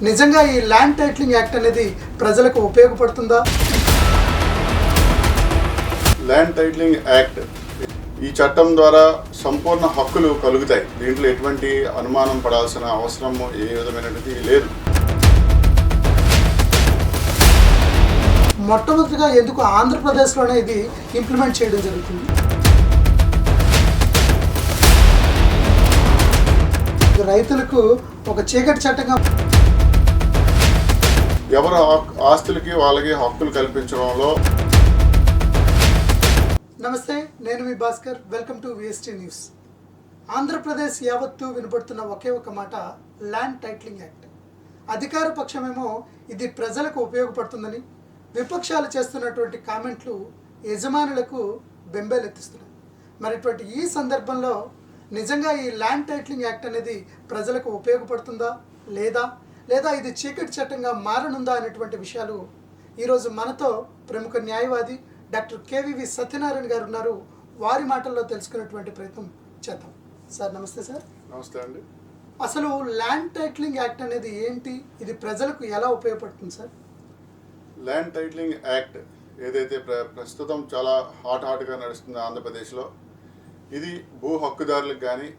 నిజంగా ఈ land titling act అనేది ప్రజలకు ఉపయోగపడుతుందా? ల్యాండ్ టైటిలింగ్ యాక్ట్ ఈ చట్టం ద్వారా సంపూర్ణ హక్కులు కలుగుతాయి. దీంట్లో ఎటువంటి అనుమానం పడాల్సిన అవసరం ఏ విధమైనది లేదు. మొట్టమొదటిగా ఎందుకు ఆంధ్రప్రదేశ్లోనే ఇది ఇంప్లిమెంట్ చేయడం జరుగుతుంది? రైతులకు ఒక చీకటి చట్టంగా ఎవరి ఆస్తులకి వాళ్ళకి హక్కులు కల్పించడంలో. నమస్తే, నేను మీ Bhaskar. Welcome to VST news. Andhra Pradesh యావత్తు వినపడుతున్న ఒకే ఒక మాట ల్యాండ్ టైటిలింగ్ యాక్ట్. అధికార పక్షమేమో ఇది ప్రజలకు ఉపయోగపడుతుందని, విపక్షాలు చేస్తున్నటువంటి కామెంట్లు యజమానులకు బెంబేలెత్తిస్తున్నాయి. మరి ఇటువంటి ఈ సందర్భంలో నిజంగా ఈ ల్యాండ్ టైటిలింగ్ యాక్ట్ అనేది ప్రజలకు ఉపయోగపడుతుందా లేదా ఇది చీకటి చట్టంగా మారనుందా అనేటువంటి విషయాలు ఈరోజు మనతో ప్రముఖ న్యాయవాది డాక్టర్ కేవీవి సత్యనారాయణ గారు ఉన్నారు. వారి మాటల్లో తెలుసుకునేటువంటి ప్రయత్నం చేద్దాం. సార్ నమస్తే. సార్ నమస్తే అండి. అసలు ల్యాండ్ టైటిలింగ్ యాక్ట్ అనేది ఏంటి, ఇది ప్రజలకు ఎలా ఉపయోగపడుతుంది సార్? ల్యాండ్ టైటిలింగ్ యాక్ట్ ఏదైతే ప్రస్తుతం చాలా హాట్గా నడుస్తుందో ఆంధ్రప్రదేశ్లో, ఇది భూ హక్కుదారులకు కానీ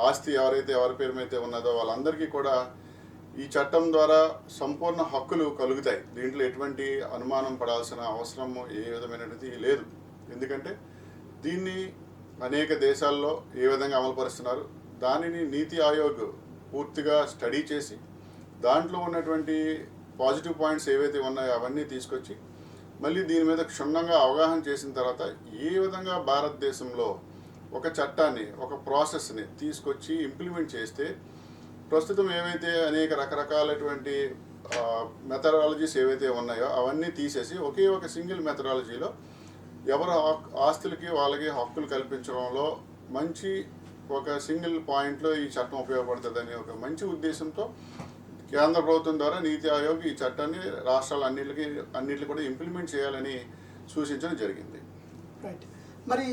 ఆస్తి ఎవరి పేరు మీద ఉన్నదో వాళ్ళందరికీ కూడా ఈ చట్టం ద్వారా సంపూర్ణ హక్కులు కలుగుతాయి. దీంట్లో ఎటువంటి అనుమానం పడాల్సిన అవసరం ఏ విధమైనది లేదు. ఎందుకంటే దీన్ని అనేక దేశాల్లో ఏ విధంగా అమలుపరుస్తున్నారు, దానిని నీతి ఆయోగ్ పూర్తిగా స్టడీ చేసి దాంట్లో ఉన్నటువంటి పాజిటివ్ పాయింట్స్ ఏవైతే ఉన్నాయో అవన్నీ తీసుకొచ్చి మళ్ళీ దీని మీద క్షుణ్ణంగా అవగాహన చేసిన తర్వాత ఏ విధంగా భారతదేశంలో ఒక చట్టాన్ని, ఒక ప్రాసెస్ని తీసుకొచ్చి ఇంప్లిమెంట్ చేస్తే ప్రస్తుతం ఏవైతే అనేక రకరకాలైనటువంటి మెథడాలజీస్ ఏవైతే ఉన్నాయో అవన్నీ తీసేసి ఒకే ఒక సింగిల్ మెథడాలజీలో ఎవరి ఆస్తులకి వాళ్ళకి హక్కులు కల్పించడంలో మంచి ఒక సింగిల్ పాయింట్లో ఈ చట్టం ఉపయోగపడుతుందని ఒక మంచి ఉద్దేశంతో కేంద్ర ప్రభుత్వం ద్వారా నీతి ఆయోగ్ ఈ చట్టాన్ని రాష్ట్రాలు అన్నిటికీ కూడా ఇంప్లిమెంట్ చేయాలని సూచించడం జరిగింది. రైట్. మరి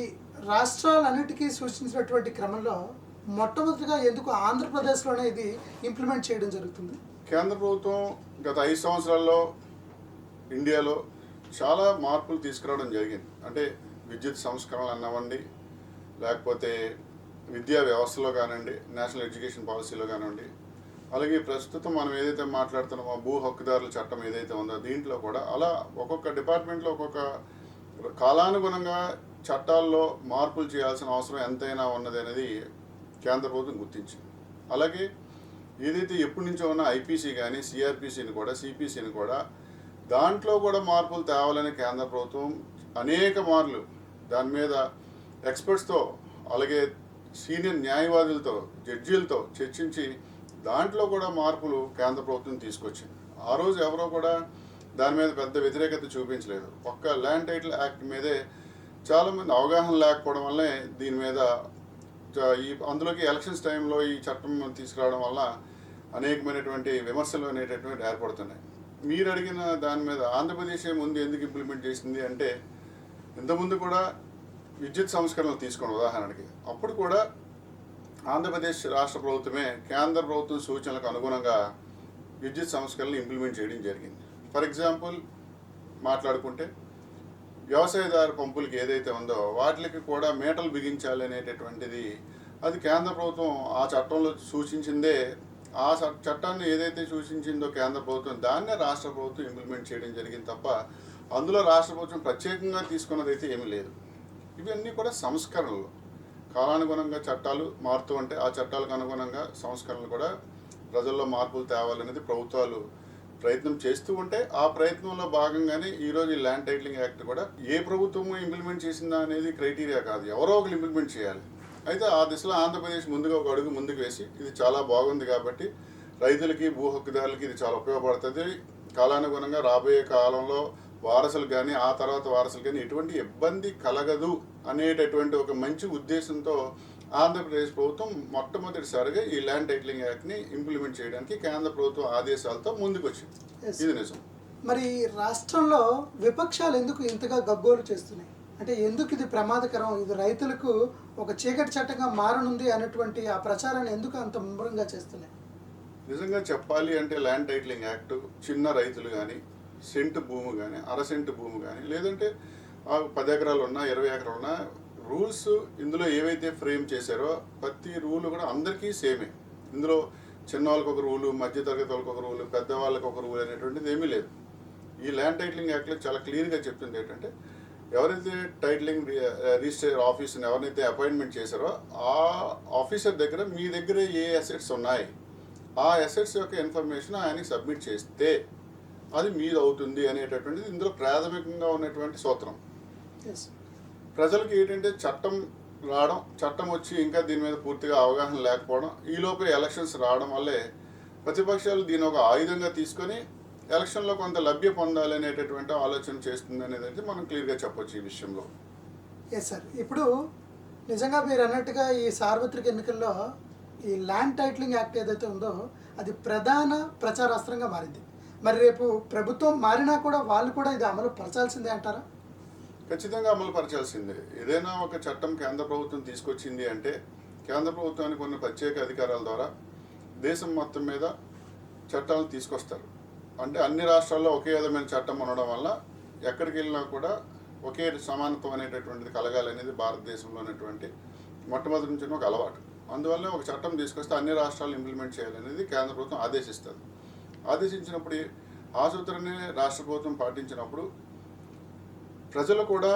రాష్ట్రాలన్నిటికీ సూచించినటువంటి క్రమంలో మొట్టమొదటిగా ఎందుకు ఆంధ్రప్రదేశ్లోనే ఇది ఇంప్లిమెంట్ చేయడం జరుగుతుంది? కేంద్ర ప్రభుత్వం గత 5 సంవత్సరాల్లో ఇండియాలో చాలా మార్పులు తీసుకురావడం జరిగింది. అంటే విద్యుత్ సంస్కరణలు అన్నవ్వండి, లేకపోతే విద్యా వ్యవస్థలో కానివ్వండి, నేషనల్ ఎడ్యుకేషన్ పాలసీలో కానివ్వండి, అలాగే ప్రస్తుతం మనం ఏదైతే మాట్లాడుతున్నామో భూ హక్కుదారుల చట్టం ఏదైతే ఉందో దీంట్లో కూడా అలా ఒక్కొక్క డిపార్ట్మెంట్లో ఒక్కొక్క కాలానుగుణంగా చట్టాల్లో మార్పులు చేయాల్సిన అవసరం ఎంతైనా ఉన్నది అనేది కేంద్ర ప్రభుత్వం గుర్తించింది. అలాగే ఏదైతే ఎప్పటి నుంచో ఉన్న ఐపీసీ కానీ సిఆర్పిసిని కూడా సిపిసిని కూడా దాంట్లో కూడా మార్పులు తేవాలని కేంద్ర ప్రభుత్వం అనేక మార్లు దాని మీద ఎక్స్పర్ట్స్తో అలాగే సీనియర్ న్యాయవాదులతో జడ్జీలతో చర్చించి దాంట్లో కూడా మార్పులు కేంద్ర ప్రభుత్వం తీసుకొచ్చింది. ఆ రోజు ఎవరో కూడా దాని మీద పెద్ద వ్యతిరేకత చూపించలేదు. ఒక్క ల్యాండ్ టైటిల్ యాక్ట్ మీదే చాలామంది అవగాహన లేకపోవడం వల్లే దీని మీద అందులోకి ఎలక్షన్స్ టైంలో ఈ చట్టం తీసుకురావడం వల్ల అనేకమైనటువంటి విమర్శలు అనేటటువంటి ఏర్పడుతున్నాయి. మీరు అడిగిన దాని మీద ఆంధ్రప్రదేశ్ ముందు ఎందుకు ఇంప్లిమెంట్ చేసింది అంటే, ఇంతకుముందు కూడా విద్యుత్ సంస్కరణలు తీసుకోండి ఉదాహరణకి, అప్పుడు కూడా ఆంధ్రప్రదేశ్ రాష్ట్ర ప్రభుత్వమే కేంద్ర ప్రభుత్వం సూచనలకు అనుగుణంగా విద్యుత్ సంస్కరణలు ఇంప్లిమెంట్ చేయడం జరిగింది. ఫర్ ఎగ్జాంపుల్ మాట్లాడుకుంటే వ్యవసాయదారు పంపులకి ఏదైతే ఉందో వాటికి కూడా మేటలు బిగించాలి అనేటటువంటిది అది కేంద్ర ప్రభుత్వం ఆ చట్టంలో సూచించిందే. ఆ చట్టాన్ని ఏదైతే సూచించిందో కేంద్ర ప్రభుత్వం దాన్నే రాష్ట్ర ప్రభుత్వం ఇంప్లిమెంట్ చేయడం జరిగింది తప్ప అందులో రాష్ట్ర ప్రభుత్వం ప్రత్యేకంగా తీసుకున్నది అయితే ఏమీ లేదు. ఇవన్నీ కూడా సంస్కరణలు. కాలానుగుణంగా చట్టాలు మారుతూ ఉంటే ఆ చట్టాలకు అనుగుణంగా సంస్కరణలు కూడా ప్రజల్లో మార్పులు తేవాలనేది ప్రభుత్వాలు ప్రయత్నం చేస్తూ ఉంటే ఆ ప్రయత్నంలో భాగంగానే ఈరోజు ఈ ల్యాండ్ టైటిలింగ్ యాక్ట్ కూడా ఏ ప్రభుత్వము ఇంప్లిమెంట్ చేసిందా అనేది క్రైటీరియా కాదు, ఎవరో ఒకరు ఇంప్లిమెంట్ చేయాలి. అయితే ఆ దిశలో ఆంధ్రప్రదేశ్ ముందుగా ఒక అడుగు ముందుకు వేసి ఇది చాలా బాగుంది కాబట్టి రైతులకి భూ హక్కుదారులకి ఇది చాలా ఉపయోగపడుతుంది. కాలానుగుణంగా రాబోయే కాలంలో వారసులు కానీ ఆ తర్వాత వారసులు కానీ ఎటువంటి ఇబ్బంది కలగదు అనేటటువంటి ఒక మంచి ఉద్దేశంతో ఆంధ్రప్రదేశ్ ప్రభుత్వం మొట్టమొదటిసారిగా ఈ ల్యాండ్ టైటిలింగ్ యాక్ట్ని ఇంప్లిమెంట్ చేయడానికి కేంద్ర ప్రభుత్వ ఆదేశాలతో ముందుకు వచ్చింది. ఇది నిజం. మరి రాష్ట్రంలో విపక్షాలు ఎందుకు ఇంతగా గగ్గోలు చేస్తున్నాయి? అంటే ఎందుకు ఇది ప్రమాదకరం, ఇది రైతులకు ఒక చీకటి చట్టంగా మారనుంది అనేటువంటి ఆ ప్రచారాన్ని ఎందుకు అంత ముమ్మరంగా చేస్తున్నాయి? నిజంగా చెప్పాలి అంటే ల్యాండ్ టైటిలింగ్ యాక్ట్ చిన్న రైతులు కానీ సెంటు భూమి కానీ అరసెంటు భూమి కానీ లేదంటే 10 ఎకరాలు ఉన్నా 20 ఎకరాలు ఉన్నా రూల్స్ ఇందులో ఏవైతే ఫ్రేమ్ చేశారో ప్రతి రూల్ కూడా అందరికీ సేమే. ఇందులో చిన్న వాళ్ళకి ఒక రూలు, మధ్యతరగతి వాళ్ళకి ఒక రూలు, పెద్దవాళ్ళకి ఒక రూల్ అనేటువంటిది ఏమీ లేదు. ఈ ల్యాండ్ టైటిలింగ్ యాక్ట్లో చాలా క్లియర్గా చెప్తుంది ఏంటంటే ఎవరైతే టైటిలింగ్ రిజిస్టర్ ఆఫీస్ని ఎవరినైతే అపాయింట్మెంట్ చేశారో ఆ ఆఫీసర్ దగ్గర మీ దగ్గర ఏ అసెట్స్ ఉన్నాయి ఆ అసెట్స్ యొక్క ఇన్ఫర్మేషన్ ఆయనకి సబ్మిట్ చేస్తే అది మీది అవుతుంది అనేటటువంటిది ఇందులో ప్రాథమికంగా ఉన్నటువంటి సూత్రం. ఎస్ ప్రజలకు ఏంటంటే చట్టం వచ్చి ఇంకా దీని మీద పూర్తిగా అవగాహన లేకపోవడం, ఈలోపే ఎలక్షన్స్ రావడం వల్లే ప్రతిపక్షాలు దీని ఒక ఆయుధంగా తీసుకొని ఎలక్షన్లో కొంత లబ్ధి పొందాలి అనేటటువంటి ఆలోచన చేస్తుంది అనేది అయితే మనం క్లియర్గా చెప్పొచ్చు ఈ విషయంలో. ఎస్ సార్, ఇప్పుడు నిజంగా మీరు అన్నట్టుగా ఈ సార్వత్రిక ఎన్నికల్లో ఈ ల్యాండ్ టైటిలింగ్ యాక్ట్ ఏదైతే ఉందో అది ప్రధాన ప్రచారాస్త్రంగా మారింది. మరి రేపు ప్రభుత్వం మారినా కూడా వాళ్ళు కూడా ఇది అమలు పరచాల్సిందే అంటారా? ఖచ్చితంగా అమలు పరచాల్సిందే. ఏదైనా ఒక చట్టం కేంద్ర ప్రభుత్వం తీసుకొచ్చింది అంటే కేంద్ర ప్రభుత్వానికి ఉన్న ప్రత్యేక అధికారాల ద్వారా దేశం మొత్తం మీద చట్టాలను తీసుకొస్తారు. అంటే అన్ని రాష్ట్రాల్లో ఒకే విధమైన చట్టం ఉండడం వల్ల ఎక్కడికి వెళ్ళినా కూడా ఒకే సమానత్వం అనేటటువంటిది కలగాలనేది భారతదేశంలో ఉన్నటువంటి మొట్టమొదటి నుంచి ఒక అలవాటు. అందువల్ల ఒక చట్టం తీసుకొస్తే అన్ని రాష్ట్రాలు ఇంప్లిమెంట్ చేయాలనేది కేంద్ర ప్రభుత్వం ఆదేశిస్తుంది. ఆదేశించినప్పుడు ఆ సూత్రాన్ని రాష్ట్ర ప్రభుత్వం పాటించినప్పుడు ప్రజలు కూడా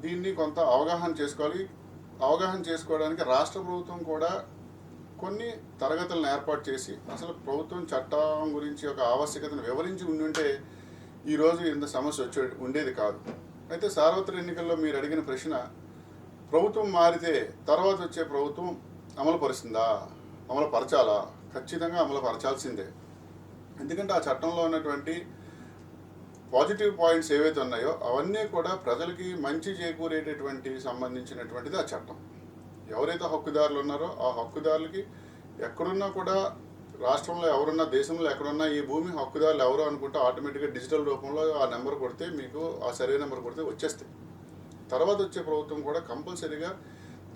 దీన్ని కొంత అవగాహన చేసుకోవాలి. అవగాహన చేసుకోవడానికి రాష్ట్ర ప్రభుత్వం కూడా కొన్ని తరగతులను ఏర్పాటు చేసి అసలు ప్రభుత్వం చట్టం గురించి ఒక ఆవశ్యకతను వివరించి ఉండుంటే ఈరోజు ఇంత సమస్య ఉండేది కాదు. అయితే సార్వత్రిక ఎన్నికల్లో మీరు అడిగిన ప్రశ్న, ప్రభుత్వం మారితే తర్వాత వచ్చే ప్రభుత్వం అమలు పరుస్తుందా, అమలు పరచాలా? ఖచ్చితంగా అమలు పరచాల్సిందే. ఎందుకంటే ఆ చట్టంలో ఉన్నటువంటి పాజిటివ్ పాయింట్స్ ఏవైతే ఉన్నాయో అవన్నీ కూడా ప్రజలకి మంచి చేకూరేటటువంటి సంబంధించినటువంటిది ఆ చట్టం. ఎవరైతే హక్కుదారులు ఉన్నారో ఆ హక్కుదారులకి ఎక్కడున్నా కూడా రాష్ట్రంలో ఎవరున్నా దేశంలో ఎక్కడున్నా ఈ భూమి హక్కుదారులు ఎవరు అనుకుంటే ఆటోమేటిక్గా డిజిటల్ రూపంలో ఆ నెంబర్ కొడితే మీకు ఆ సరైన నెంబర్ కొడితే వచ్చేస్తాయి. తర్వాత వచ్చే ప్రభుత్వం కూడా కంపల్సరీగా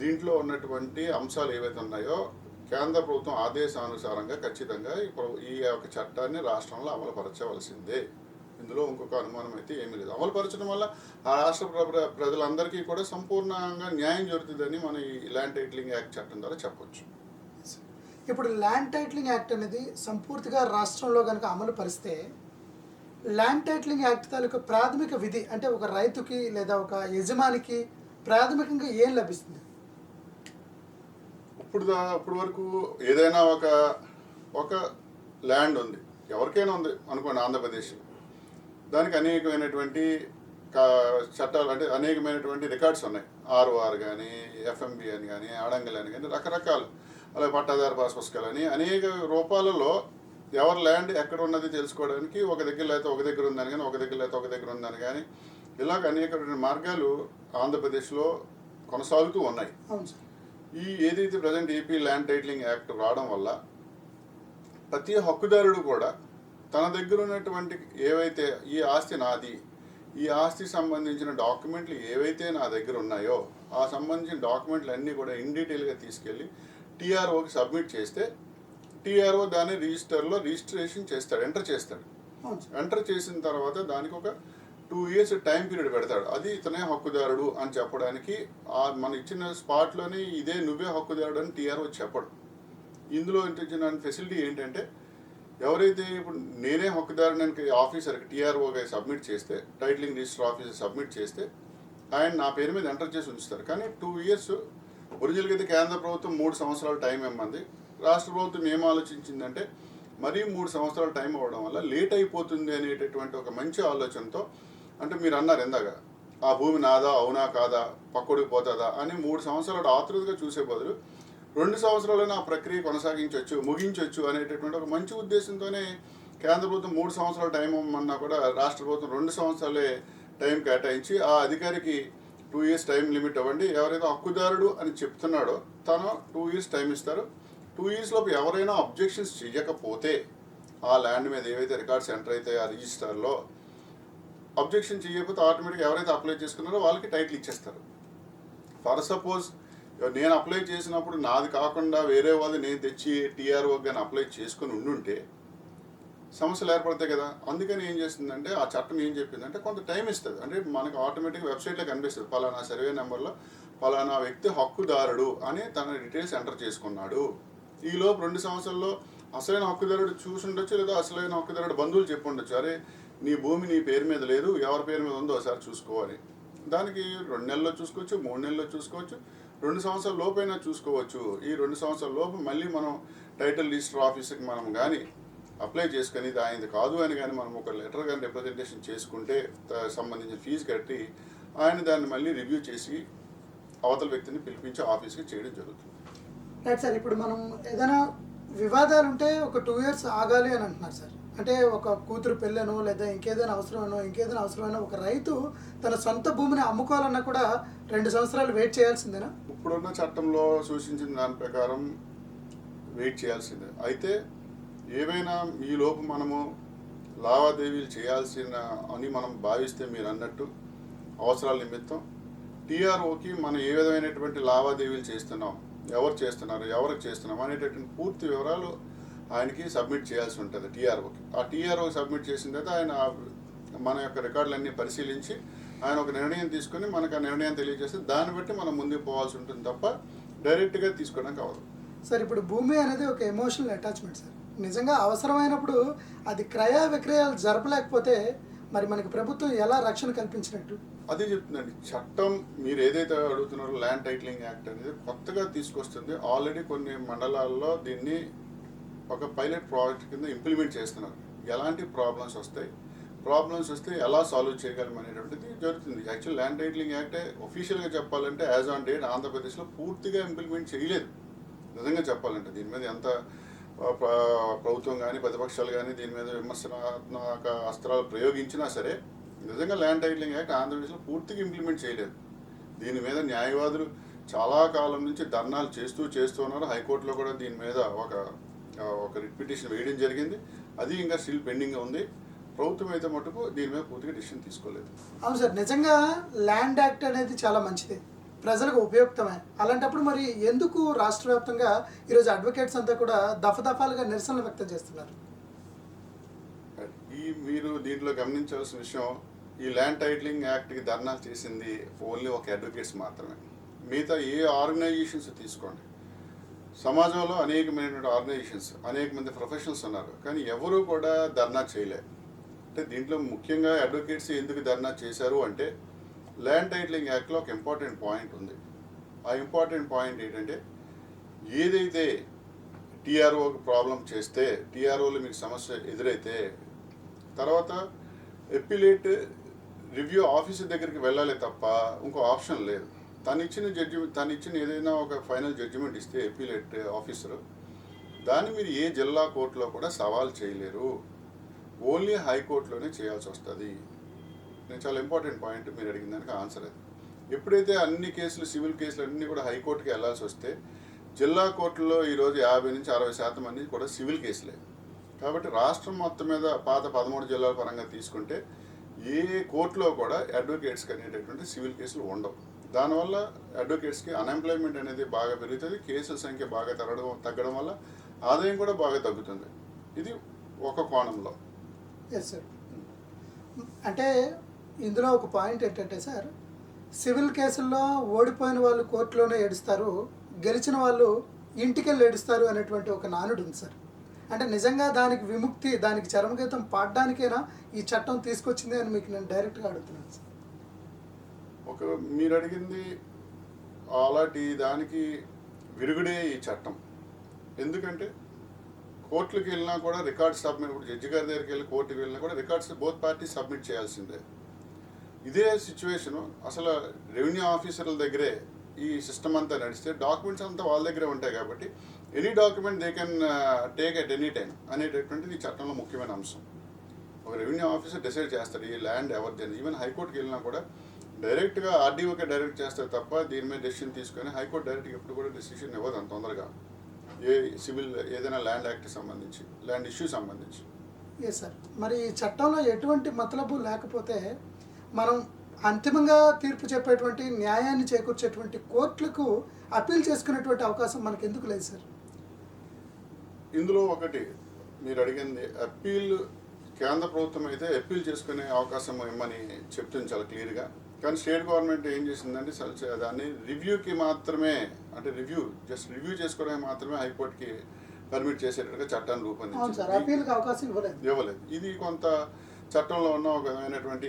దీంట్లో ఉన్నటువంటి అంశాలు ఏవైతే ఉన్నాయో కేంద్ర ప్రభుత్వం ఆదేశానుసారంగా ఖచ్చితంగా ఈ యొక్క చట్టాన్ని రాష్ట్రంలో అమలుపరచవలసిందే. ఇందులో ఇంకొక అనుమానం అయితే ఏమీ లేదు. అమలుపరచడం వల్ల ఆ రాష్ట్ర ప్రజలందరికీ కూడా సంపూర్ణంగా న్యాయం జరుగుతుందని మనం ఈ ల్యాండ్ టైటిలింగ్ యాక్ట్ చట్టం ద్వారా చెప్పొచ్చు. ఇప్పుడు ల్యాండ్ టైటిలింగ్ యాక్ట్ అనేది సంపూర్తిగా రాష్ట్రంలో కనుక అమలు పరిస్తే ల్యాండ్ టైటిలింగ్ యాక్ట్ తాలూకు ప్రాథమిక విధి అంటే ఒక రైతుకి లేదా ఒక యజమానికి ప్రాథమికంగా ఏం లభిస్తుంది? ఇప్పుడు వరకు ఏదైనా ఒక ల్యాండ్ ఉంది, ఎవరికైనా ఉంది అనుకోండి ఆంధ్రప్రదేశ్లో, దానికి అనేకమైనటువంటి చట్టాలు అంటే అనేకమైనటువంటి రికార్డ్స్ ఉన్నాయి. ఆర్ఓఆర్ కానీ, ఎఫ్ఎంబి అని కానీ, అడంగల్ అని కానీ, రకరకాలు, అలాగే పట్టాదారు పాస్ పుస్తకాలని అనేక రూపాలలో ఎవరి ల్యాండ్ ఎక్కడ ఉన్నది తెలుసుకోవడానికి ఒక దగ్గర లేకపోతే ఒక దగ్గర ఉందని కానీ, ఒక దగ్గర లేకపోతే ఒక దగ్గర ఉందని కానీ, ఇలాగ అనేక మార్గాలు ఆంధ్రప్రదేశ్లో కొనసాగుతూ ఉన్నాయి. ఈ ఏదైతే present AP land titling act రావడం వల్ల ప్రతి హక్కుదారుడు కూడా తన దగ్గర ఉన్నటువంటి ఏవైతే ఈ ఆస్తి నాది, ఈ ఆస్తికి సంబంధించిన డాక్యుమెంట్లు ఏవైతే నా దగ్గర ఉన్నాయో ఆ సంబంధించిన డాక్యుమెంట్లు అన్నీ కూడా ఇన్ డీటెయిల్గా తీసుకెళ్ళి టీఆర్ఓకి సబ్మిట్ చేస్తే టీఆర్ఓ దాన్ని రిజిస్ట్రేషన్ చేస్తాడు, ఎంటర్ చేస్తాడు. ఎంటర్ చేసిన తర్వాత దానికి ఒక 2 years టైం పీరియడ్ పెడతాడు. అది ఇతనే హక్కుదారుడు అని చెప్పడానికి మన ఇచ్చిన స్పాట్లోనే ఇదే నువ్వే హక్కుదారుడు అని టీఆర్ఓ చెప్పడు. ఇందులో ఇచ్చిన ఫెసిలిటీ ఏంటంటే ఎవరైతే ఇప్పుడు నేనే హక్కుదారునికి ఆఫీసర్కి టీఆర్ఓగా సబ్మిట్ చేస్తే, టైటిలింగ్ రిజిస్టర్ ఆఫీసర్ సబ్మిట్ చేస్తే ఆయన నా పేరు మీద ఎంటర్ చేసి ఉంచుతారు. కానీ 2 years ఒరిజినల్గా అయితే కేంద్ర ప్రభుత్వం 3 సంవత్సరాలు టైం ఇమ్మంది. రాష్ట్ర ప్రభుత్వం ఏం ఆలోచించిందంటే మరీ 3 సంవత్సరాలు టైం అవ్వడం వల్ల లేట్ అయిపోతుంది అనేటటువంటి ఒక మంచి ఆలోచనతో, అంటే మీరు అన్నారు ఇందాక ఆ భూమి నాదా అవునా కాదా పక్కడికి పోతుందా అని 3 సంవత్సరాలు ఆతృతగా చూసే బదులు 2 సంవత్సరాలైనా ఆ ప్రక్రియ కొనసాగించవచ్చు, ముగించవచ్చు అనేటటువంటి ఒక మంచి ఉద్దేశంతోనే కేంద్ర ప్రభుత్వం 3 సంవత్సరాల టైం ఇవ్వమన్నా కూడా రాష్ట్ర ప్రభుత్వం 2 సంవత్సరాలే టైం కేటాయించి ఆ అధికారికి 2 years టైం లిమిట్ ఇవ్వండి, ఎవరైతే హక్కుదారుడు అని చెప్తున్నాడో తను 2 years టైం ఇస్తారు. 2 years లోపు ఎవరైనా అబ్జెక్షన్స్ చేయకపోతే ఆ ల్యాండ్ మీద ఏవైతే రికార్డ్స్ ఎంటర్ అవుతాయో ఆ రిజిస్టర్లో అబ్జెక్షన్ చేయకపోతే ఆటోమేటిక్గా ఎవరైతే అప్లై చేసుకున్నారో వాళ్ళకి టైటిల్ ఇచ్చేస్తారు. ఫర్ సపోజ్ నేను అప్లై చేసినప్పుడు నాది కాకుండా వేరే వాళ్ళది నేను తెచ్చి టీఆర్ఓ కానీ అప్లై చేసుకుని ఉండుంటే సమస్యలు ఏర్పడతాయి కదా. అందుకని ఏం చేస్తుందంటే ఆ చట్టం ఏం చెప్పిందంటే కొంత టైం ఇస్తుంది. అంటే మనకు ఆటోమేటిక్గా వెబ్సైట్లో కనిపిస్తుంది పలానా సర్వే నెంబర్లో పలానా వ్యక్తి హక్కుదారుడు అని తన డీటెయిల్స్ ఎంటర్ చేసుకున్నాడు. ఈలోపు 2 సంవత్సరాల్లో అసలైన హక్కుదారుడు చూసి ఉండొచ్చు, లేదా అసలైన హక్కుదారుడు బంధువులు చెప్పి ఉండొచ్చు, అరే నీ భూమి నీ పేరు మీద లేదు, ఎవరి పేరు మీద ఉందో ఒకసారి చూసుకోవాలి. దానికి 2 నెలల్లో చూసుకోవచ్చు, 3 నెలల్లో చూసుకోవచ్చు, 2 సంవత్సరాల లోపైనా చూసుకోవచ్చు. ఈ 2 సంవత్సరాల లోపు మళ్ళీ మనం టైటిల్ రిజిస్టర్ ఆఫీస్కి మనం కానీ అప్లై చేసుకొని ఇది ఆయనది కాదు అని కానీ మనం ఒక లెటర్ కానీ రిప్రజెంటేషన్ చేసుకుంటే సంబంధించిన ఫీజు కట్టి ఆయన దాన్ని మళ్ళీ రివ్యూ చేసి అవతల వ్యక్తిని పిలిపించి ఆఫీస్కి చేయడం జరుగుతుంది. రైట్ సార్, ఇప్పుడు మనం ఏదైనా వివాదాలు ఉంటే ఒక 2 years ఆగాలి అని అంటున్నారు సార్. అంటే ఒక కూతురు పెళ్ళనో లేదా ఇంకేదైనా అవసరమైనా ఒక రైతు తన సొంత భూమిని అమ్ముకోవాలన్నా కూడా 2 సంవత్సరాలు వెయిట్ చేయాల్సిందేనా? ఇప్పుడున్న చట్టంలో సూచించిన దాని ప్రకారం వెయిట్ చేయాల్సిందే. అయితే ఏవైనా ఈలోపు మనము లావాదేవీలు చేయాల్సిన అని మనం భావిస్తే మీరు అన్నట్టు అవసరాల నిమిత్తం టీఆర్ఓకి మనం ఏ విధమైనటువంటి లావాదేవీలు చేస్తున్నాం, ఎవరు చేస్తున్నారు, ఎవరికి చేస్తున్నాం అనేటటువంటి పూర్తి వివరాలు ఆయనకి సబ్మిట్ చేయాల్సి ఉంటుంది టీఆర్ఓకి. ఆ టీఆర్ఓకి సబ్మిట్ చేసిన తర్వాత ఆయన మన యొక్క రికార్డులన్నీ పరిశీలించి ఆయన ఒక నిర్ణయం తీసుకొని మనకు ఆ నిర్ణయం తెలియజేస్తే దాన్ని బట్టి మనం ముందుకు పోవాల్సి ఉంటుంది తప్ప డైరెక్ట్గా తీసుకోవడానికి అవ్వదు. సార్, ఇప్పుడు భూమి అనేది ఒక ఎమోషనల్ అటాచ్మెంట్ సార్. నిజంగా అవసరమైనప్పుడు అది క్రయ విక్రయాలు జరపలేకపోతే మరి మనకి ప్రభుత్వం ఎలా రక్షణ కల్పించినట్టు? అదే చెప్తుందండి చట్టం. మీరు ఏదైతే అడుగుతున్నారో ల్యాండ్ టైటిలింగ్ యాక్ట్ అనేది కొత్తగా తీసుకొస్తుంది. ఆల్రెడీ కొన్ని మండలాల్లో దీన్ని ఒక పైలట్ ప్రాజెక్ట్ కింద ఇంప్లిమెంట్ చేస్తున్నారు. ఎలాంటి ప్రాబ్లమ్స్ వస్తే ఎలా సాల్వ్ చేయగలం అనేటువంటిది జరుగుతుంది. యాక్చువల్ ల్యాండ్ టైటిలింగ్ యాక్టే ఒఫీషియల్గా చెప్పాలంటే యాజ్ ఆన్ డేట్ ఆంధ్రప్రదేశ్లో పూర్తిగా ఇంప్లిమెంట్ చేయలేదు. నిజంగా చెప్పాలంటే దీని మీద ఎంత ప్రభుత్వం కానీ ప్రతిపక్షాలు కానీ దీని మీద విమర్శనాత్మక అస్త్రాలు ప్రయోగించినా సరే నిజంగా ల్యాండ్ టైటిలింగ్ యాక్ట్ ఆంధ్రప్రదేశ్లో పూర్తిగా ఇంప్లిమెంట్ చేయలేదు. దీని మీద న్యాయవాదులు చాలా కాలం నుంచి ధర్నాలు చేస్తూ ఉన్నారు. హైకోర్టులో కూడా దీని మీద ఒక రిట్ పిటిషన్ వేయడం జరిగింది. అది ఇంకా స్టిల్ పెండింగ్గా ఉంది. ప్రభుత్వం అయితే మటుకు దీని మీద పూర్తిగా డిసిషన్ తీసుకోలేదు. అవును సార్, నిజంగా ల్యాండ్ యాక్ట్ అనేది చాలా మంచిది, ప్రజలకు ఉపయుక్తమే. అలాంటప్పుడు మరి ఎందుకు రాష్ట్ర వ్యాప్తంగా ఈరోజు అడ్వకేట్స్ అంతా కూడా దఫదఫాలుగా నిరసనలు వ్యక్తం చేస్తున్నారు? మీరు దీంట్లో గమనించాల్సిన విషయం, ఈ ల్యాండ్ టైటిలింగ్ యాక్ట్కి ధర్నాలు చేసింది ఓన్లీ ఒక అడ్వకేట్స్ మాత్రమే. మిగతా ఏ ఆర్గనైజేషన్స్ తీసుకోండి, సమాజంలో అనేకమైనటువంటి ఆర్గనైజేషన్స్, అనేక మంది ప్రొఫెషనల్స్ ఉన్నారు, కానీ ఎవరూ కూడా ధర్నా చేయలే. అంటే దీంట్లో ముఖ్యంగా అడ్వకేట్స్ ఎందుకు ధర్నా చేశారు అంటే ల్యాండ్ టైటిలింగ్ యాక్ట్లో ఒక ఇంపార్టెంట్ పాయింట్ ఉంది. ఆ ఇంపార్టెంట్ పాయింట్ ఏంటంటే ఏదైతే టీఆర్ఓకి ప్రాబ్లం చేస్తే, టీఆర్ఓలో మీకు సమస్య ఎదురైతే తర్వాత ఎపిలేట్ రివ్యూ ఆఫీసర్ దగ్గరికి వెళ్ళాలి తప్ప ఇంకో ఆప్షన్ లేదు. తను ఇచ్చిన ఏదైనా ఒక ఫైనల్ జడ్జిమెంట్ ఇస్తే ఎపిలేట్ ఆఫీసరు దాన్ని మీరు ఏ జిల్లా కోర్టులో కూడా సవాల్ చేయలేరు, ఓన్లీ హైకోర్టులోనే చేయాల్సి వస్తుంది. నేను చాలా ఇంపార్టెంట్ పాయింట్ మీరు అడిగిన దానికి ఆన్సర్ అది. ఎప్పుడైతే అన్ని కేసులు సివిల్ కేసులు అన్నీ కూడా హైకోర్టుకి వెళ్ళాల్సి వస్తే జిల్లా కోర్టులో ఈరోజు 50 నుంచి 60% అన్నీ కూడా సివిల్ కేసులే. కాబట్టి రాష్ట్రం మొత్తం మీద పాత 13 జిల్లాల పరంగా తీసుకుంటే ఏ కోర్టులో కూడా అడ్వకేట్స్కి అనేటటువంటి సివిల్ కేసులు ఉండవు. దానివల్ల అడ్వకేట్స్కి అన్ఎంప్లాయ్మెంట్ అనేది బాగా పెరుగుతుంది, కేసుల సంఖ్య బాగా తగ్గడం వల్ల ఆదాయం కూడా బాగా తగ్గుతుంది. ఇది ఒక కోణంలో. ఎస్ సార్, అంటే ఇందులో ఒక పాయింట్ ఏంటంటే సార్, సివిల్ కేసుల్లో ఓడిపోయిన వాళ్ళు కోర్టులోనే ఏడుస్తారు, గెలిచిన వాళ్ళు ఇంటికెళ్ళి ఏడుస్తారు అనేటువంటి ఒక నానుడు ఉంది సార్. అంటే నిజంగా దానికి విముక్తి, దానికి చరమగీతం పాడడానికైనా ఈ చట్టం తీసుకొచ్చింది అని మీకు నేను డైరెక్ట్గా అడుగుతున్నాను సార్. మీరు అడిగింది అలాంటి దానికి విరుగుడే ఈ చట్టం. ఎందుకంటే కోర్టులకు వెళ్ళినా కూడా రికార్డ్స్ సబ్మిట్, ఇప్పుడు జడ్జి గారి దగ్గరికి వెళ్ళి కోర్టుకి వెళ్ళినా కూడా రికార్డ్స్ బోత్ పార్టీస్ సబ్మిట్ చేయాల్సిందే. ఇదే సిచ్యువేషను అసలు రెవెన్యూ ఆఫీసర్ల దగ్గరే ఈ సిస్టమ్ అంతా నడిస్తే డాక్యుమెంట్స్ అంతా వాళ్ళ దగ్గరే ఉంటాయి కాబట్టి any document they can take at any time అనేటటువంటిది ఈ చట్టంలో ముఖ్యమైన అంశం. ఒక రెవెన్యూ ఆఫీసర్ డిసైడ్ చేస్తాడు ఈ ల్యాండ్ ఎవరిది. ఈవెన్ హైకోర్టుకి వెళ్ళినా కూడా డైరెక్ట్గా ఆర్డీఓకే డైరెక్ట్ చేస్తారు తప్ప దీని మీద డెసిషన్ తీసుకొని హైకోర్టు డైరెక్ట్గా ఎప్పుడు కూడా డెసిషన్ ఇవ్వదు అంత తొందరగా ఏ సివిల్ ఏదైనా ల్యాండ్ యాక్ట్కి సంబంధించి, ల్యాండ్ ఇష్యూ సంబంధించి. ఎస్ సార్, మరి ఈ చట్టంలో ఎటువంటి మతలబు లేకపోతే మనం అంతిమంగా తీర్పు చెప్పేటువంటి న్యాయాన్ని చేకూర్చేటువంటి కోర్టులకు అప్పీల్ చేసుకునేటువంటి అవకాశం మనకు ఎందుకు లేదు సార్? ఇందులో ఒకటి మీరు అడిగింది అప్పీల్, కేంద్ర ప్రభుత్వం అయితే అప్పీల్ చేసుకునే అవకాశం ఇమ్మని చెప్తుంది చాలా క్లియర్గా. కానీ స్టేట్ గవర్నమెంట్ ఏం చేసిందంటే దాన్ని రివ్యూకి మాత్రమే, అంటే జస్ట్ రివ్యూ చేసుకోవడానికి మాత్రమే హైకోర్టుకి పర్మిట్ చేసేటట్టుగా చట్టాన్ని రూపొందించింది. అప్పీల్కి అవకాశం ఇవ్వలేదు. ఇది కొంత చట్టంలో ఉన్న ఒక విధమైనటువంటి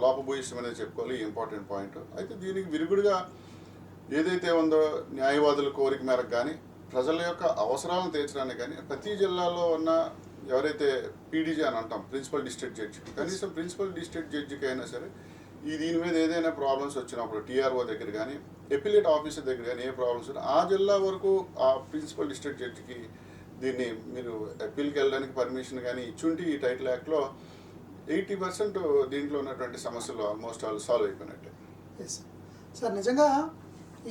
లోపభూయిష్టం అనేది చెప్పుకోవాలి, ఇంపార్టెంట్ పాయింట్. అయితే దీనికి విరుగుడుగా ఏదైతే ఉందో న్యాయవాదుల కోరిక మేరకు కానీ ప్రజల యొక్క అవసరాలను తీర్చడానికి కానీ ప్రతి జిల్లాలో ఉన్న ఎవరైతే పీడీజీ అని అంటాం, ప్రిన్సిపల్ డిస్ట్రిక్ట్ జడ్జి, కనీసం ప్రిన్సిపల్ డిస్ట్రిక్ట్ జడ్జికి అయినా సరే దీని మీద ఏదైనా ప్రాబ్లమ్స్ వచ్చినప్పుడు టీఆర్ఓ దగ్గర కానీ ఎపిలేట్ ఆఫీసర్ దగ్గర కానీ ఏ ప్రాబ్లమ్స్ ఉన్నా ఆ జిల్లా వరకు ఆ ప్రిన్సిపల్ డిస్ట్రిక్ట్ జడ్జికి దీన్ని మీరు అప్పీల్కి వెళ్ళడానికి పర్మిషన్ కానీ ఇచ్చుంటే ఈ టైటిల్ యాక్ట్లో 80% దీంట్లో ఉన్నటువంటి సమస్యలు ఆల్మోస్ట్ ఆల్ సాల్వ్ అయిపోయినట్టే. సార్, నిజంగా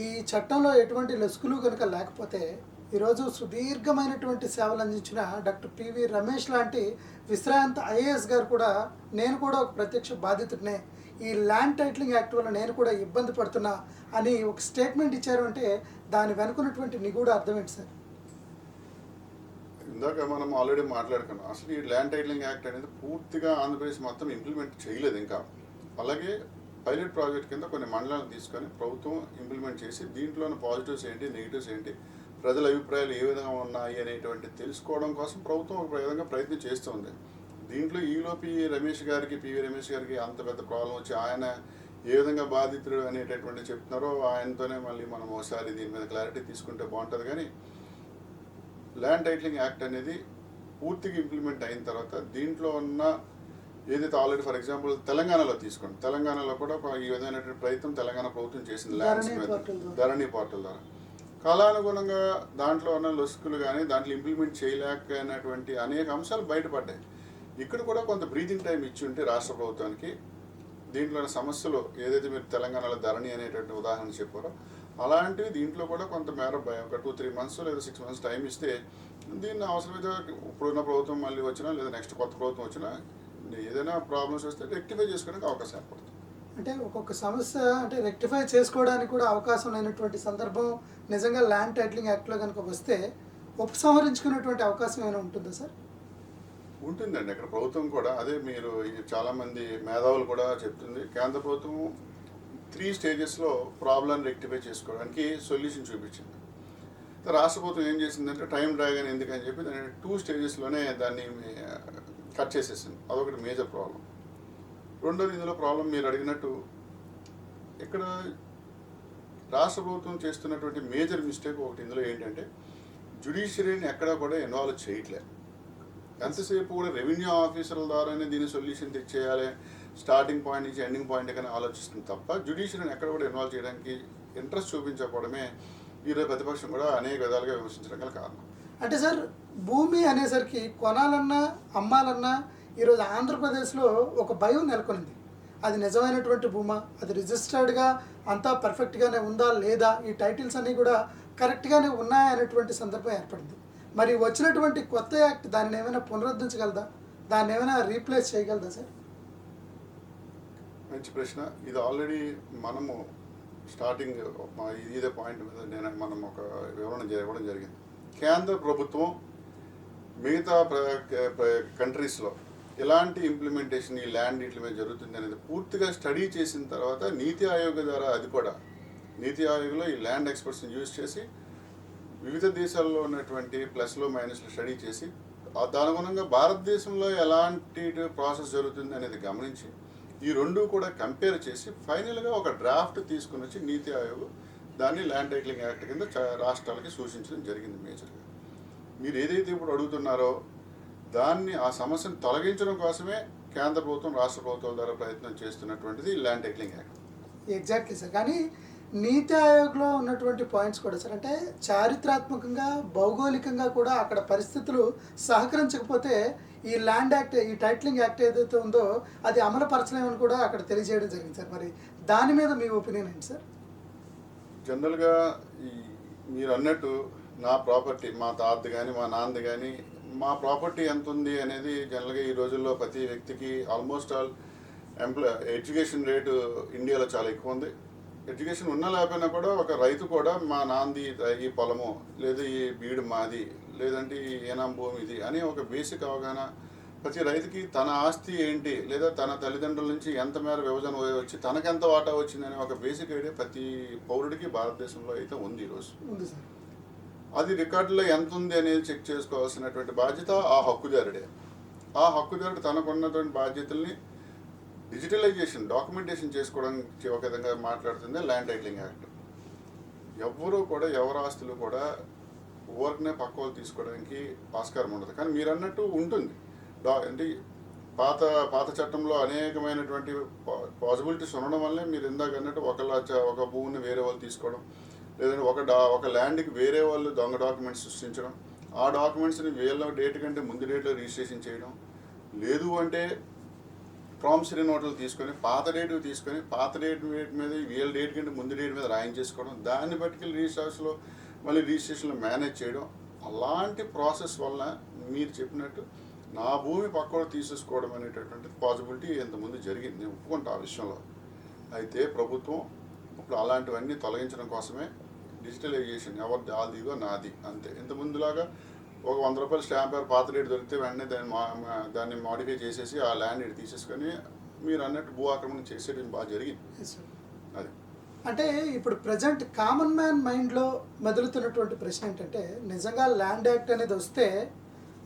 ఈ చట్టంలో ఎటువంటి లొసుకులు కనుక లేకపోతే ఈరోజు సుదీర్ఘమైనటువంటి సేవలు అందించిన డాక్టర్ పివి రమేష్ లాంటి విశ్రాంత ఐఏఎస్ గారు కూడా, నేను కూడా ఒక ప్రత్యక్ష బాధితుడినే, ఈ ల్యాండ్ టైటిలింగ్ యాక్ట్ వల్ల నేను కూడా ఇబ్బంది పడుతున్నా అని ఒక స్టేట్మెంట్ ఇచ్చారు అంటే దాని వెనుకున్నటువంటి నిగూఢ అర్థం ఏంటి సార్? ఇందాక మనం ఆల్రెడీ మాట్లాడుకున్నాం. అసలు ఈ ల్యాండ్ టైటిలింగ్ యాక్ట్ అనేది పూర్తిగా ఆంధ్రప్రదేశ్ మొత్తం ఇంప్లిమెంట్ చేయలేదు ఇంకా. అలాగే పైలట్ ప్రాజెక్ట్ కింద కొన్ని మండలాలను తీసుకొని ప్రభుత్వం ఇంప్లిమెంట్ చేసి దీంట్లోని పాజిటివ్స్ ఏంటి, నెగిటివ్స్ ఏంటి, ప్రజల అభిప్రాయాలు ఏ విధంగా ఉన్నాయి అనేటువంటి తెలుసుకోవడం కోసం ప్రభుత్వం ఒక విధంగా ప్రయత్నం చేస్తుంది. దీంట్లో ఈలోపు పివి రమేష్ గారికి అంత పెద్ద ప్రాబ్లం వచ్చి ఆయన ఏ విధంగా బాధితుడు అనేటటువంటి చెప్తున్నారో ఆయనతోనే మళ్ళీ మనం ఒకసారి దీని మీద క్లారిటీ తీసుకుంటే బాగుంటుంది. కానీ ల్యాండ్ టైటిలింగ్ యాక్ట్ అనేది పూర్తిగా ఇంప్లిమెంట్ అయిన తర్వాత దీంట్లో ఉన్న ఏదైతే ఆల్రెడీ ఫర్ ఎగ్జాంపుల్ తెలంగాణలో తీసుకోండి, తెలంగాణలో కూడా ఈ విధమైనటువంటి ప్రయత్నం తెలంగాణ ప్రభుత్వం చేసింది ల్యాండ్స్ మీద ధరణి పోర్టల్ ద్వారా. కాలానుగుణంగా దాంట్లో ఉన్న లొసుకులు కానీ దాంట్లో ఇంప్లిమెంట్ చేయలేకపోయినటువంటి అనేక అంశాలు బయటపడ్డాయి. ఇక్కడ కూడా కొంత బ్రీతింగ్ టైం ఇచ్చి ఉంటే రాష్ట్ర ప్రభుత్వానికి దీంట్లోని సమస్యలు ఏదైతే మీరు తెలంగాణలో ధరణి అనేటువంటి ఉదాహరణ చెప్పారో అలాంటివి దీంట్లో కూడా కొంత మేర ఒక 2-3 months లేదా 6 months టైం ఇస్తే దీన్ని అవసరమైతే ఇప్పుడున్న ప్రభుత్వం మళ్ళీ వచ్చినా లేదా నెక్స్ట్ కొత్త ప్రభుత్వం వచ్చినా ఏదైనా ప్రాబ్లమ్స్ వస్తే రెక్టిఫై చేసుకోవడానికి అవకాశం ఏర్పడుతుంది. అంటే ఒక్కొక్క సమస్య అంటే రెక్టిఫై చేసుకోవడానికి కూడా అవకాశం లేనటువంటి సందర్భం నిజంగా ల్యాండ్ టైటిలింగ్ యాక్ట్లో కనుక వస్తే ఉపసంహరించుకునేటువంటి అవకాశం ఏమైనా ఉంటుందా సార్? ఉంటుందండి. అక్కడ ప్రభుత్వం కూడా అదే మీరు చాలామంది మేధావులు కూడా చెప్తుంది, కేంద్ర ప్రభుత్వం 3 stagesలో ప్రాబ్లం రెక్టిఫై చేసుకోవడానికి సొల్యూషన్ చూపించింది. రాష్ట్ర ప్రభుత్వం ఏం చేసిందంటే టైం డ్రాగన్ ఎందుకని చెప్పి దాన్ని 2 stagesలోనే దాన్ని కట్ చేసేసింది. అదొకటి మేజర్ ప్రాబ్లం. రెండోది ఇందులో ప్రాబ్లం మీరు అడిగినట్టు ఇక్కడ రాష్ట్ర ప్రభుత్వం చేస్తున్నటువంటి మేజర్ మిస్టేక్ ఒకటి ఇందులో ఏంటంటే జ్యుడిషియరీని ఎక్కడా కూడా ఇన్వాల్వ్ చేయట్లేదు. ఎంతసేపు కూడా రెవెన్యూ ఆఫీసర్ల ద్వారానే దీన్ని సొల్యూషన్ తెచ్చేయాలి, స్టార్టింగ్ పాయింట్ నుంచి ఎండింగ్ పాయింట్ కానీ ఆలోచిస్తుంది తప్ప జ్యుడిషియరీని ఎక్కడ కూడా ఇన్వాల్వ్ చేయడానికి ఇంట్రెస్ట్ చూపించకపోవడమే ఈరోజు ప్రతిపక్షం కూడా అనేక విధాలుగా విమర్శించడం గల కారణం. అంటే సార్, భూమి అనేసరికి కొనాలన్నా అమ్మాలన్నా ఈరోజు ఆంధ్రప్రదేశ్లో ఒక భయం నెలకొనింది. అది నిజమైనటువంటి భూమా, అది రిజిస్టర్డ్గా అంతా పర్ఫెక్ట్గానే ఉందా లేదా, ఈ టైటిల్స్ అన్నీ కూడా కరెక్ట్గానే ఉన్నాయా అనేటువంటి సందర్భం ఏర్పడింది. మరి వచ్చినటువంటి కొత్త యాక్ట్ దాన్ని ఏమైనా పునరుద్ధరించగలదా, దాన్ని ఏమైనా రీప్లేస్ చేయగలదా సార్? మంచి ప్రశ్న. ఇది ఆల్రెడీ మనము స్టార్టింగ్ ఇదే పాయింట్ మీద మనం ఒక వివరణ ఇవ్వడం జరిగింది. కేంద్ర ప్రభుత్వం మిగతా కంట్రీస్లో ఎలాంటి ఇంప్లిమెంటేషన్ ఈ ల్యాండ్ డీట్ల మీద జరుగుతుంది అనేది పూర్తిగా స్టడీ చేసిన తర్వాత నీతి ఆయోగ్ ద్వారా, అది కూడా నీతి ఆయోగ్లో ఈ ల్యాండ్ ఎక్స్పర్ట్స్ని యూజ్ చేసి వివిధ దేశాల్లో ఉన్నటువంటి ప్లస్లో మైనస్లు స్టడీ చేసి దానుగుణంగా భారతదేశంలో ఎలాంటి ప్రాసెస్ జరుగుతుంది అనేది గమనించి ఈ రెండు కూడా కంపేర్ చేసి ఫైనల్గా ఒక డ్రాఫ్ట్ తీసుకుని వచ్చి నీతి ఆయోగ్ దాన్ని ల్యాండ్ టైటిలింగ్ యాక్ట్ కింద రాష్ట్రాలకి సూచించడం జరిగింది మేజర్గా. మీరు ఏదైతే ఇప్పుడు అడుగుతున్నారో దాన్ని ఆ సమస్యను తొలగించడం కోసమే కేంద్ర ప్రభుత్వం రాష్ట్ర ప్రభుత్వాల ద్వారా ప్రయత్నం చేస్తున్నటువంటిది land titling act. Exactly sir. కానీ నీతి ఆయోగ్లో ఉన్నటువంటి పాయింట్స్ కూడా సార్, అంటే చారిత్రాత్మకంగా భౌగోళికంగా కూడా అక్కడ పరిస్థితులు సహకరించకపోతే ఈ ల్యాండ్ యాక్ట్, ఈ టైటిలింగ్ యాక్ట్ ఏదైతే ఉందో అది అమలుపరచలేమని కూడా అక్కడ తెలియజేయడం జరిగింది సార్. మరి దాని మీద మీ ఒపీనియన్ ఏంటి సార్? జనరల్గా మీరు అన్నట్టు నా ప్రాపర్టీ, మా తాతది కానీ మా నాన్నది కానీ మా ప్రాపర్టీ ఎంత ఉంది అనేది జనరల్గా ఈ రోజుల్లో ప్రతి వ్యక్తికి ఆల్మోస్ట్ ఆల్ ఎడ్యుకేషన్ రేటు ఇండియాలో చాలా ఎక్కువ ఉంది. ఎడ్యుకేషన్ ఉన్నా లేకపోయినా కూడా ఒక రైతు కూడా మా నాంది ఈ పొలము, లేదా ఈ బీడు మాది, లేదంటే ఈ ఏనాం భూమి ఇది అని ఒక బేసిక్ అవగాహన ప్రతి రైతుకి తన ఆస్తి ఏంటి, లేదా తన తల్లిదండ్రుల నుంచి ఎంత మేర విభజన వచ్చి తనకెంత వాటా వచ్చిందని ఒక బేసిక్ ఐడియా ప్రతి పౌరుడికి భారతదేశంలో అయితే ఉంది ఈరోజు. ఉంది సార్. అది రికార్డులో ఎంత ఉంది అనేది చెక్ చేసుకోవాల్సినటువంటి బాధ్యత ఆ హక్కుదారుడే. ఆ హక్కుదారుడు తనకున్నటువంటి బాధ్యతల్ని డిజిటలైజేషన్, డాక్యుమెంటేషన్ చేసుకోవడానికి ఒక విధంగా మాట్లాడుతుంది ల్యాండ్ టైటిలింగ్ యాక్ట్. ఎవరు కూడా ఎవరి ఆస్తులు కూడా ఊరికనే పక్క వాళ్ళు తీసుకోవడానికి ఆస్కారం ఉండదు. కానీ మీరు అన్నట్టు ఉంటుంది. అంటే పాత చట్టంలో అనేకమైనటువంటి పాసిబిలిటీస్ ఉండడం వల్లే మీరు ఇందాక అన్నట్టు ఒక భూమిని వేరే వాళ్ళు తీసుకోవడం, లేదంటే ఒక ల్యాండ్కి వేరే వాళ్ళు దొంగ డాక్యుమెంట్స్ సృష్టించడం, ఆ డాక్యుమెంట్స్ని వీళ్ళ డేట్ కంటే ముందు డేట్లో రిజిస్ట్రేషన్ చేయడం, లేదు అంటే ప్రామిసరీ నోట్లు తీసుకొని పాత డేట్ తీసుకొని పాత డేట్ మీద వీళ్ళ డేట్ కంటే ముందు డేట్ మీద రాయించేసుకోవడం, దాన్ని బట్టుకెళ్ళి రిజిస్ట్రార్స్లో మళ్ళీ రిజిస్ట్రేషన్లో మేనేజ్ చేయడం. అలాంటి ప్రాసెస్ వల్ల మీరు చెప్పినట్టు నా భూమి పక్కన తీసేసుకోవడం అనేటటువంటి పాసిబిలిటీ ఇంతకుముందు జరిగింది. నేను ఒప్పుకుంటా ఆ విషయంలో. అయితే ప్రభుత్వం ఇప్పుడు అలాంటివన్నీ తొలగించడం కోసమే డిజిటలైజేషన్, ఎవరిది ఆదిగో నాది అంతే. ఇంతకుముందులాగా ఒక 100 రూపాయల స్టాంప్ పేపర్ పాత రేటు దొరికితే వెంటనే దాన్ని మాడిఫై చేసేసి ఆ ల్యాండ్ ఇటు తీసేసుకొని మీరు అన్నట్టు భూ ఆక్రమణ చేసేది బాగా జరిగింది. అది అంటే ఇప్పుడు ప్రజెంట్ కామన్ మ్యాన్ మైండ్లో మెదులుతున్నటువంటి ప్రశ్న ఏంటంటే, నిజంగా ల్యాండ్ యాక్ట్ అనేది వస్తే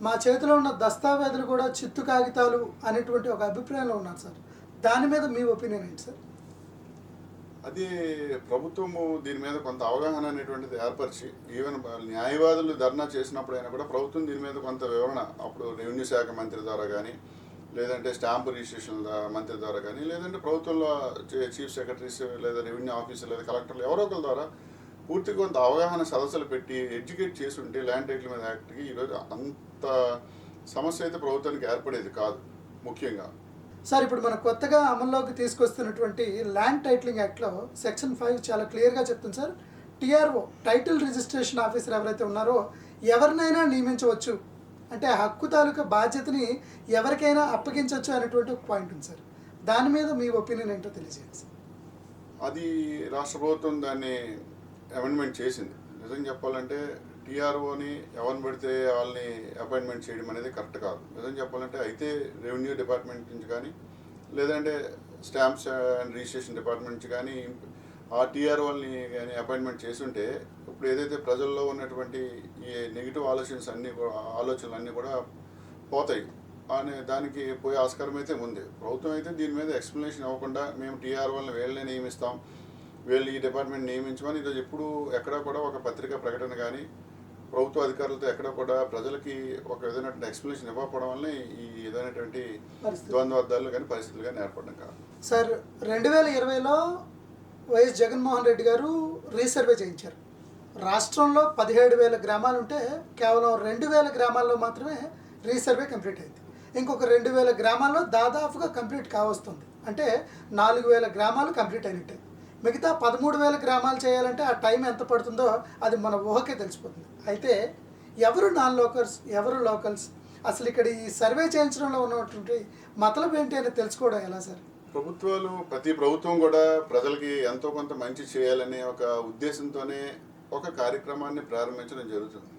మా చేతిలో ఉన్న దస్తావేజులు కూడా చిత్తు కాగితాలు అనేటువంటి ఒక అభిప్రాయంలో ఉన్నారు సార్. దాని మీద మీ ఒపీనియన్ ఏంటి సార్? అది ప్రభుత్వము దీని మీద కొంత అవగాహన అనేటువంటిది ఏర్పరిచి, ఈవెన్ న్యాయవాదులు ధర్నా చేసినప్పుడైనా కూడా ప్రభుత్వం దీని మీద కొంత వివరణ, అప్పుడు రెవెన్యూ శాఖ మంత్రి ద్వారా కానీ, లేదంటే స్టాంపు రిజిస్ట్రేషన్ మంత్రి ద్వారా కానీ, లేదంటే ప్రభుత్వంలో చీఫ్ సెక్రటరీస్ లేదా రెవెన్యూ ఆఫీసర్ లేదా కలెక్టర్లు ఎవరో ఒకరి ద్వారా పూర్తిగా కొంత అవగాహన సదస్సులు పెట్టి ఎడ్యుకేట్ చేసి ఉంటే ల్యాండ్ టైటిల్ మీద యాక్ట్కి ఈరోజు అంత సమస్య అయితే ప్రభుత్వానికి ఏర్పడేది కాదు. ముఖ్యంగా సార్, ఇప్పుడు మనం కొత్తగా అమల్లోకి తీసుకొస్తున్నటువంటి ల్యాండ్ టైటిలింగ్ యాక్ట్లో సెక్షన్ 5 చాలా క్లియర్గా చెప్తుంది sir. TRO, title registration officer ఎవరైతే ఉన్నారో ఎవరినైనా నియమించవచ్చు, అంటే ఆ హక్కు తాలూకా బాధ్యతని ఎవరికైనా అప్పగించవచ్చు అనేటువంటి ఒక పాయింట్ ఉంది సార్. దాని మీద మీ ఒపీనియన్ ఏంటో తెలియజేయండి సార్. అది రాష్ట్ర ప్రభుత్వం దాన్ని అమెండ్మెంట్ చేసింది. నిజం చెప్పాలంటే టీఆర్ఓని ఎవరిని పెడితే వాళ్ళని అపాయింట్మెంట్ చేయడం అనేది కరెక్ట్ కాదు. నిజం చెప్పాలంటే అయితే రెవెన్యూ డిపార్ట్మెంట్ నుంచి కానీ, లేదంటే స్టాంప్స్ అండ్ రిజిస్ట్రేషన్ డిపార్ట్మెంట్ నుంచి కానీ ఆ టీఆర్ఓని కానీ అపాయింట్మెంట్ చేస్తుంటే ఇప్పుడు ఏదైతే ప్రజల్లో ఉన్నటువంటి ఈ నెగిటివ్ ఆలోచనలు అన్నీ కూడా పోతాయి అనే దానికి పోయే ఆస్కారం అయితే ఉంది. ప్రభుత్వం అయితే దీని మీద ఎక్స్ప్లెనేషన్ ఇవ్వకుండా మేము టీఆర్ఓని వీళ్ళని నియమిస్తాం, వీళ్ళు ఈ డిపార్ట్మెంట్ నియమించమని ఈరోజు ఎప్పుడు ఎక్కడా కూడా ఒక పత్రికా ప్రకటన కానీ ప్రభుత్వ అధికారులతో ఎక్కడ కూడా ప్రజలకి ఒక విధమైనటువంటి ఎక్స్ప్లెనేషన్ ఇవ్వకపోవడం వల్ల ఈ విధమైనటువంటి ద్వంద్వార్థాలు కానీ పరిస్థితులు కానీ ఏర్పడడం కాదు. సార్, 2020లో వైఎస్ జగన్మోహన్ రెడ్డి గారు రీసర్వే చేయించారు. రాష్ట్రంలో 17,000 గ్రామాలు ఉంటే కేవలం 2,000 గ్రామాల్లో మాత్రమే రీసర్వే కంప్లీట్ అయింది. ఇంకొక 2,000 గ్రామాల్లో దాదాపుగా కంప్లీట్ కావస్తుంది. అంటే 4,000 గ్రామాలు కంప్లీట్ అయినట్టే. మిగతా 13,000 గ్రామాలు చేయాలంటే ఆ టైం ఎంత పడుతుందో అది మన ఊహకే తెలిసిపోతుంది. అయితే ఎవరు నాన్ లోకల్స్, ఎవరు లోకల్స్, అసలు ఇక్కడ ఈ సర్వే చేయించడంలో ఉన్నటువంటి మతలబు ఏంటి అని తెలుసుకోవడం ఎలా సార్? ప్రతి ప్రభుత్వం కూడా ప్రజలకి ఎంతో కొంత మంచి చేయాలనే ఒక ఉద్దేశంతోనే ఒక కార్యక్రమాన్ని ప్రారంభించడం జరుగుతుంది.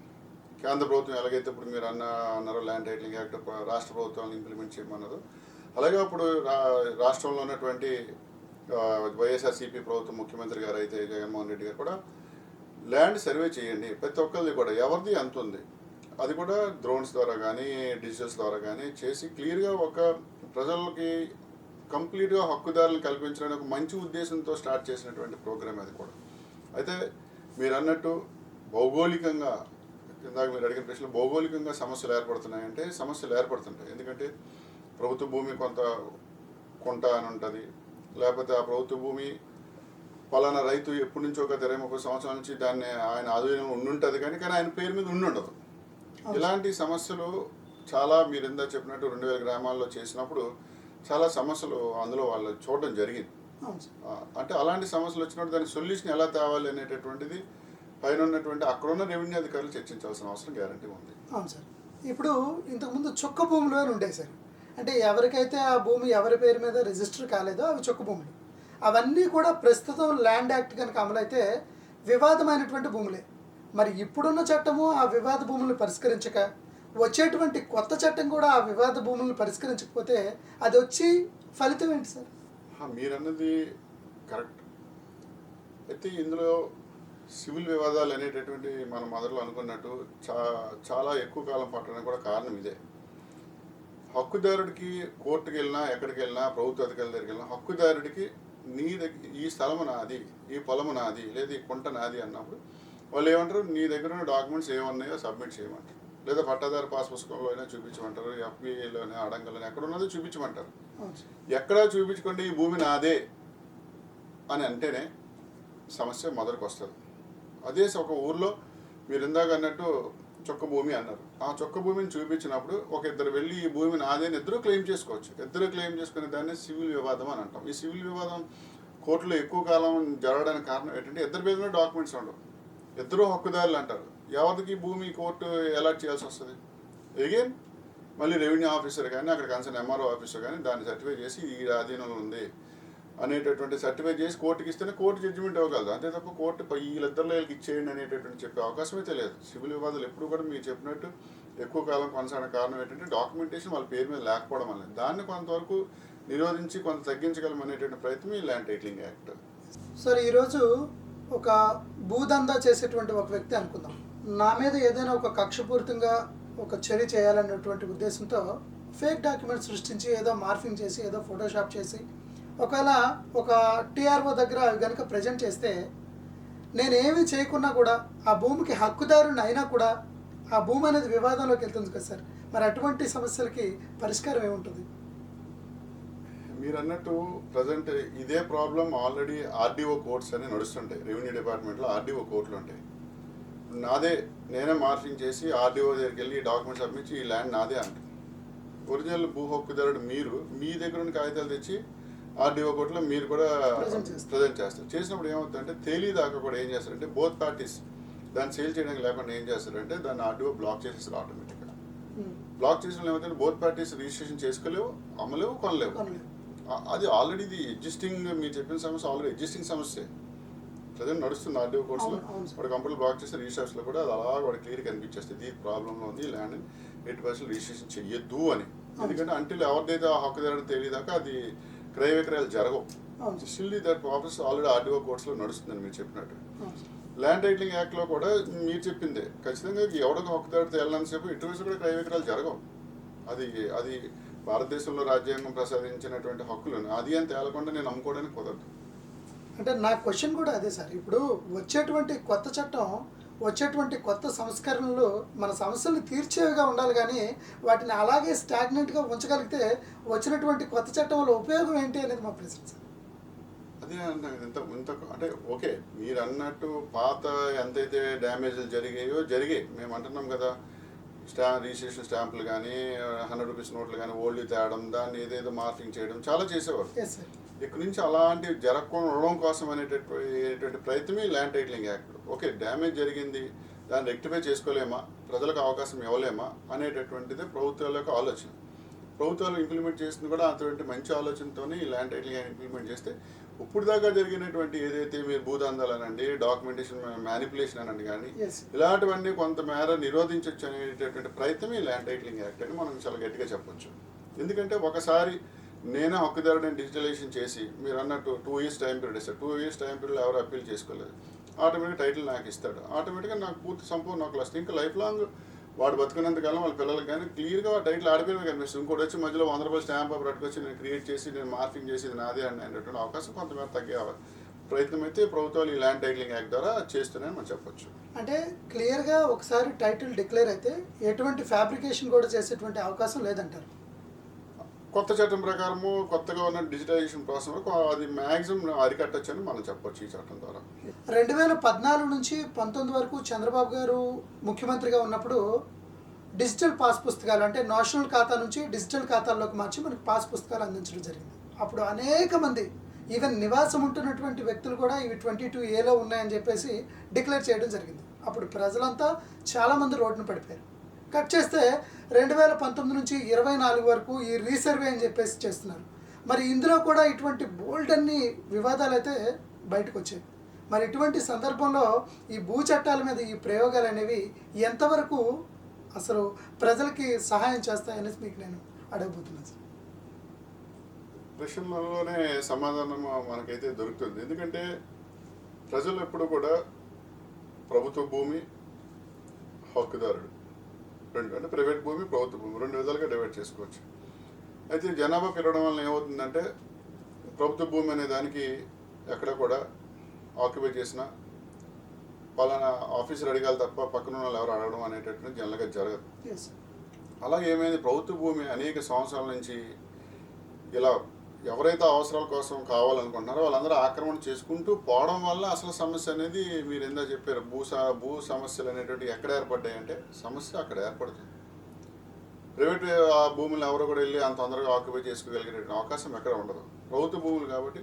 కేంద్ర ప్రభుత్వం ఎలాగైతే ఇప్పుడు మీరు అన్నారో ల్యాండ్ టైటిలింగ్ యాక్ట్ రాష్ట్ర ప్రభుత్వాన్ని ఇంప్లిమెంట్ చేయమన్నదో, అలాగే అప్పుడు రాష్ట్రంలో ఉన్నటువంటి వైఎస్ఆర్సీపీ ప్రభుత్వం ముఖ్యమంత్రి గారు అయితే జగన్మోహన్ రెడ్డి గారు కూడా ల్యాండ్ సర్వే చేయండి, ప్రతి ఒక్కరిది కూడా ఎవరిది ఎంత ఉంది అది కూడా డ్రోన్స్ ద్వారా కానీ డిజిటల్స్ ద్వారా కానీ చేసి క్లియర్గా ఒక ప్రజలకి కంప్లీట్గా హక్కుదారులను కల్పించడానికి ఒక మంచి ఉద్దేశంతో స్టార్ట్ చేసినటువంటి ప్రోగ్రామ్ అది కూడా. అయితే మీరు అన్నట్టు భౌగోళికంగా, ఇందాక మీరు అడిగిన ప్రశ్నలు, భౌగోళికంగా సమస్యలు ఏర్పడుతున్నాయంటే సమస్యలు ఏర్పడుతుంటాయి. ఎందుకంటే ప్రభుత్వ భూమి కొంట అని ఉంటుంది, లేకపోతే ఆ ప్రభుత్వ భూమి పలానా రైతు ఎప్పటి నుంచో ఒక 20-30 సంవత్సరాల నుంచి దాన్ని ఆయన ఆధీనంలో ఉండుంటుంది కానీ ఆయన పేరు మీద ఉండదు. ఇలాంటి సమస్యలు చాలా మీరు ఇందా చెప్పినట్టు 2,000 గ్రామాల్లో చేసినప్పుడు చాలా సమస్యలు అందులో వాళ్ళు చూడడం జరిగింది. అంటే అలాంటి సమస్యలు వచ్చినప్పుడు దాని సొల్యూషన్ ఎలా తేవాలి అనేటటువంటిది పైన ఉన్నటువంటి అక్కడున్న రెవెన్యూ అధికారులు చర్చించాల్సిన అవసరం గ్యారంటీ ఉంది. అవును సార్. ఇప్పుడు ఇంతకుముందు చుక్క భూములు అని ఉండేవి సార్. అంటే ఎవరికైతే ఆ భూమి ఎవరి పేరు మీద రిజిస్టర్ కాలేదో అవి చొక్కు భూములు. అవన్నీ కూడా ప్రస్తుతం ల్యాండ్ యాక్ట్ కనుక అమలైతే వివాదమైనటువంటి భూములే. మరి ఇప్పుడున్న చట్టము ఆ వివాద భూములను పరిష్కరించక వచ్చేటువంటి కొత్త చట్టం కూడా ఆ వివాద భూములను పరిష్కరించకపోతే అది వచ్చి ఫలితం ఏంటి సార్? మీరన్నది కరెక్ట్. అయితే ఇందులో సివిల్ వివాదాలు అనేటటువంటి మన మొదట్లో అనుకున్నట్టు చాలా ఎక్కువ కాలం పట్టడానికి కూడా కారణం ఇదే. హక్కుదారుడికి కోర్టుకి వెళ్ళినా ఎక్కడికి వెళ్ళినా ప్రభుత్వ అధికారుల దగ్గరికి వెళ్ళినా హక్కుదారుడికి నీ దగ్గర ఈ స్థలము నాది, ఈ పొలము నాది, లేదా ఈ కుంట నాది అన్నప్పుడు వాళ్ళు ఏమంటారు, నీ దగ్గర ఉన్న డాక్యుమెంట్స్ ఏమన్నాయో సబ్మిట్ చేయమంటారు, లేదా పట్టాదారు పాస్ పుస్తకంలో అయినా చూపించమంటారు, ఎఫ్బిఐలోనే అడంగల్లోనే ఎక్కడ ఉన్నదో చూపించమంటారు. ఎక్కడా చూపించుకోండి ఈ భూమి నాదే అని అంటేనే సమస్య మొదటికి వస్తుంది. అదే ఒక ఊర్లో మీరు ఇందాక అన్నట్టు చొక్క భూమి అన్నారు. ఆ చొక్క భూమిని చూపించినప్పుడు ఒక ఇద్దరు వెళ్ళి ఈ భూమి నాదే అని ఇద్దరు క్లెయిమ్ చేసుకోవచ్చు. ఇద్దరు క్లెయిమ్ చేసుకునే దాన్ని సివిల్ వివాదం అని అంటాం. ఈ సివిల్ వివాదం కోర్టులో ఎక్కువ కాలం జరగడానికి కారణం ఏంటంటే ఇద్దరి మీద డాక్యుమెంట్స్ ఉండవు, ఇద్దరు హక్కుదారులు అంటారు. ఎవరికి భూమి కోర్టు అలాట్ చేయాల్సి వస్తుంది? అగైన్ మళ్ళీ రెవెన్యూ ఆఫీసర్ కానీ అక్కడ కన్సర్న్ ఎంఆర్ఓ ఆఫీసర్ కానీ దాన్ని సర్టిఫై చేసి ఈ ఆధీనంలో ఉంది అనేటటువంటి సర్టిఫై చేసి కోర్టుకి ఇస్తేనే కోర్టు జడ్జిమెంట్ ఇవ్వగలదు. అంతే తప్ప కోర్టు వీళ్ళిద్దరిలో వీళ్ళకి ఇచ్చేయండి అనేటటువంటి చెప్పే అవకాశం అయితే లేదు. సివిల్ వివాదాలు ఎప్పుడు కూడా మీరు చెప్పినట్టు ఎక్కువ కాలం కొనసాగడానికి కారణం ఏంటంటే డాక్యుమెంటేషన్ వాళ్ళ పేరు మీద లేకపోవడం వల్ల. దాన్ని కొంతవరకు నిరోధించి కొంత తగ్గించగలం అనేటువంటి ప్రయత్నం ఈ ల్యాండ్ టైటిలింగ్ యాక్ట్. సార్, ఈరోజు ఒక భూదందా చేసేటువంటి ఒక వ్యక్తి అనుకుందాం, నా మీద ఏదైనా ఒక కక్షపూరితంగా ఒక చర్య చేయాలనేటువంటి ఉద్దేశంతో ఫేక్ డాక్యుమెంట్స్ సృష్టించి ఏదో మార్ఫింగ్ చేసి ఏదో ఫోటోషాప్ చేసి ఒకవేళ ఒక టీఆర్ఓ దగ్గర అవి కనుక ప్రజెంట్ చేస్తే నేనేమీ చేయకున్నా కూడా ఆ భూమికి హక్కుదారుని అయినా కూడా ఆ భూమి అనేది వివాదంలోకి వెళ్తుంది కదా సార్. మరి అటువంటి సమస్యలకి పరిష్కారం ఏముంటుంది? మీరు అన్నట్టు ప్రజెంట్ ఇదే ప్రాబ్లం ఆల్రెడీ ఆర్డీఓ కోర్ట్స్ అని నడుస్తుంటాయి. రెవెన్యూ డిపార్ట్మెంట్లో ఆర్డీఓ కోర్టులు ఉంటాయి. నాదే నేనే మార్ఫింగ్ చేసి ఆర్డీఓ దగ్గరికి వెళ్ళి డాక్యుమెంట్స్ సబ్మిట్ ఈ ల్యాండ్ నాదే అంటారు. ఒరిజినల్ భూ హక్కుదారుడు మీరు మీ దగ్గర ఉన్న కాగితాలు తెచ్చి ఆర్డీఓ కోర్టులో మీరు కూడా ప్రజెంట్ చేస్తారు. చేసినప్పుడు ఏమవుతుందంటే తేలిదాకా కూడా ఏం చేస్తారంటే బోత్ పార్టీస్ దాన్ని సేల్ చేయడానికి లేకుండా ఏం చేస్తారంటే దాన్ని ఆర్డీఓ బ్లాక్ చేసేస్తారు ఆటోమేటిక్గా. బ్లాక్ చేసిన ఏమవుతుంది, బోత్ పార్టీస్ రిజిస్ట్రేషన్ చేసుకోలేవు, అమ్మలేవు, కొనలేవు. అది ఆల్రెడీ ఇది ఎగ్జిస్టింగ్, మీరు చెప్పిన సమస్య ఆల్రెడీ ఎగ్జిస్టింగ్ సమస్య ప్రజెంట్ నడుస్తుంది ఆర్డీఓ కోర్ట్స్లో. వాడు కంపెనీ బ్లాక్ చేస్తే రిజిస్ట్రేషన్లో కూడా అది అలా వాడు క్లియర్ కనిపించేస్తుంది ఈ ప్రాబ్లంలో ఉంది, ల్యాండ్ 80% రిజిస్ట్రేషన్ చెయ్యొద్దు అని. ఎందుకంటే అంటిల్ ఎవరిదైతే ఆ హక్కుదారుడు తెలియదాకా అది క్రయ విక్రయాలు జరగవు. Still that process already RDO కోర్ట్స్లో నడుస్తుందని మీరు చెప్పినట్టు. ల్యాండ్ టైటిలింగ్ యాక్ట్లో కూడా మీరు చెప్పిందే ఖచ్చితంగా ఎవడో హక్కుదారుడితో వెళ్ళినంతసేపు ఇటు వయసు కూడా క్రయ విక్రయాలు జరగవు. అది భారతదేశంలో రాజ్యాంగం ప్రసాదించినటువంటి హక్కులను అది అని తేలకుండా నేను అమ్ముకోవడానికి కుదరదు. అంటే నా క్వశ్చన్ కూడా అదే సార్. ఇప్పుడు వచ్చేటువంటి కొత్త చట్టం, వచ్చేటువంటి కొత్త సంస్కరణలు మన సమస్యలను తీర్చేవిగా ఉండాలి, కానీ వాటిని అలాగే స్టాగ్నెంట్గా ఉంచగలిగితే వచ్చినటువంటి కొత్త చట్టం వల్ల ఉపయోగం ఏంటి అనేది మా ప్రశ్న సార్. అదే ఇంత అంటే ఓకే మీరు అన్నట్టు పాత ఎంతైతే డ్యామేజ్లు జరిగాయి మేము అంటున్నాం కదా. రిజిస్ట్రేషన్ స్టాంపులు కానీ 100 రూపీస్ నోట్లు కానీ ఓల్డ్ తేవడం, దాన్ని ఏదేదో మార్కింగ్ చేయడం చాలా చేసేవారు. ఇక్కడి నుంచి అలాంటివి జరగకుండా ఉండడం కోసం అనేటటువంటి ప్రయత్నమే land titling act. Okay damage జరిగింది, దాన్ని రెక్టిఫై చేసుకోలేమా, ప్రజలకు అవకాశం ఇవ్వలేమా అనేటటువంటిదే ప్రభుత్వాల యొక్క ఆలోచన. ప్రభుత్వాలు ఇంప్లిమెంట్ చేసింది కూడా అటువంటి మంచి ఆలోచనతోనే ఈ ల్యాండ్ టైటిలింగ్ యాక్ట్ ఇంప్లిమెంట్ చేస్తే ఇప్పుడు దాకా జరిగినటువంటి ఏదైతే మీరు భూదందాలు అనండి, డాక్యుమెంటేషన్ మ్యానిపులేషన్ అనండి కానీ ఇలాంటివన్నీ కొంతమేర నిరోధించవచ్చు అనేటటువంటి ప్రయత్నం ఈ ల్యాండ్ టైటిలింగ్ యాక్ట్ అని మనం చాలా గట్టిగా చెప్పొచ్చు. ఎందుకంటే ఒకసారి నేనే హక్కుదారుడిని డిజిటలైజేషన్ చేసి మీరు అన్నట్టు 2 years టైం పీరియడ్ ఇస్తాడు. 2 years టైం పీరియడ్లో ఎవరు అప్పీల్ చేసుకోలేదు, ఆటోమేటిక్గా టైటిల్ నాకు ఇస్తాడు. ఆటోమేటిక్గా నాకు పూర్తి సంపూర్ణ హక్కులు వస్తాయి. ఇంకా లైఫ్ లాంగ్ వాడు బతుకున్నంతకాలం వాళ్ళ పిల్లలకి కానీ క్లియర్గా టైటిల్ ఆడిపోయిన కనిపిస్తుంది. ఇంకోటి వచ్చి మధ్యలో 100 రూపాయలు స్టాంప్ పేపర్ పట్టుకొచ్చి నేను క్రియేట్ చేసి నేను మార్కింగ్ చేసి ఇది నాదే అనేటువంటి అవకాశం కొంతమేర తగ్గే ప్రయత్నం అయితే ప్రభుత్వాలు ఈ ల్యాండ్ టైటిలింగ్ యాక్ట్ ద్వారా చేస్తున్నాయని మనం చెప్పొచ్చు. అంటే క్లియర్గా ఒకసారి టైటిల్ డిక్లేర్ అయితే ఎటువంటి ఫ్యాబ్రికేషన్ కూడా చేసేటువంటి అవకాశం లేదంటారు. కొత్త చట్టం ప్రకారము కొత్తగా ఉన్న డిజిటలైజేషన్ ప్రాసెస్ అది మ్యాక్సిమం అరికట్టచ్చు అని మనం చెప్పొచ్చు ఈ చట్టం ద్వారా. 2014 నుంచి 19 వరకు చంద్రబాబు గారు ముఖ్యమంత్రిగా ఉన్నప్పుడు డిజిటల్ పాస్ పుస్తకాలు అంటే నేషనల్ ఖాతా నుంచి డిజిటల్ ఖాతాల్లోకి మార్చి మనకి పాస్ పుస్తకాలు అందించడం జరిగింది. అప్పుడు అనేక మంది ఈవెన్ నివాసం ఉంటున్నటువంటి వ్యక్తులు కూడా ఇవి 22A ఉన్నాయని చెప్పేసి డిక్లేర్ చేయడం జరిగింది. అప్పుడు ప్రజలంతా చాలామంది రోడ్డున పడిపోయారు. కట్ చేస్తే 2019 నుంచి 24 వరకు ఈ రీసర్వే అని చెప్పేసి చేస్తున్నారు. మరి ఇందులో కూడా ఇటువంటి బోల్డ్ అన్ని వివాదాలు అయితే బయటకు వచ్చాయి. మరి ఇటువంటి సందర్భంలో ఈ భూ చట్టాల మీద ఈ ప్రయోగాలు అనేవి ఎంతవరకు అసలు ప్రజలకి సహాయం చేస్తాయనేసి మీకు నేను అడగబోతున్నాను సార్. ప్రశ్నలలోనే సమాధానం మనకైతే దొరుకుతుంది. ఎందుకంటే ప్రజలు ఎప్పుడు కూడా ప్రభుత్వ భూమి, హక్కుదారుడు రెండు, అంటే ప్రైవేట్ భూమి, ప్రభుత్వ భూమి రెండు విధాలుగా డివైడ్ చేసుకోవచ్చు. అయితే జనాభా పెరగడం వల్ల ఏమవుతుందంటే ప్రభుత్వ భూమి అనే దానికి ఎక్కడ కూడా ఆక్యుపై చేసిన పలానా ఆఫీసర్ అడగాలి తప్ప పక్కన వాళ్ళు ఎవరు అడగడం అనేటటువంటి జనరల్గా జరగదు. అలాగే ఏమైంది, ప్రభుత్వ భూమి అనేక సంవత్సరాల నుంచి ఇలా ఎవరైతే అవసరాల కోసం కావాలనుకుంటున్నారో వాళ్ళందరూ ఆక్రమణ చేసుకుంటూ పోవడం వల్ల అసలు సమస్య అనేది మీరు ఎందా చెప్పారు, భూ సమస్యలు అనేటువంటి ఎక్కడ ఏర్పడ్డాయంటే సమస్య అక్కడ ఏర్పడుతుంది. ప్రైవేట్ ఆ భూములు ఎవరో కూడా వెళ్ళి అంత తొందరగా ఆక్యుపై చేసుకోగలిగేటువంటి అవకాశం ఎక్కడ ఉండదు. ప్రభుత్వ భూములు కాబట్టి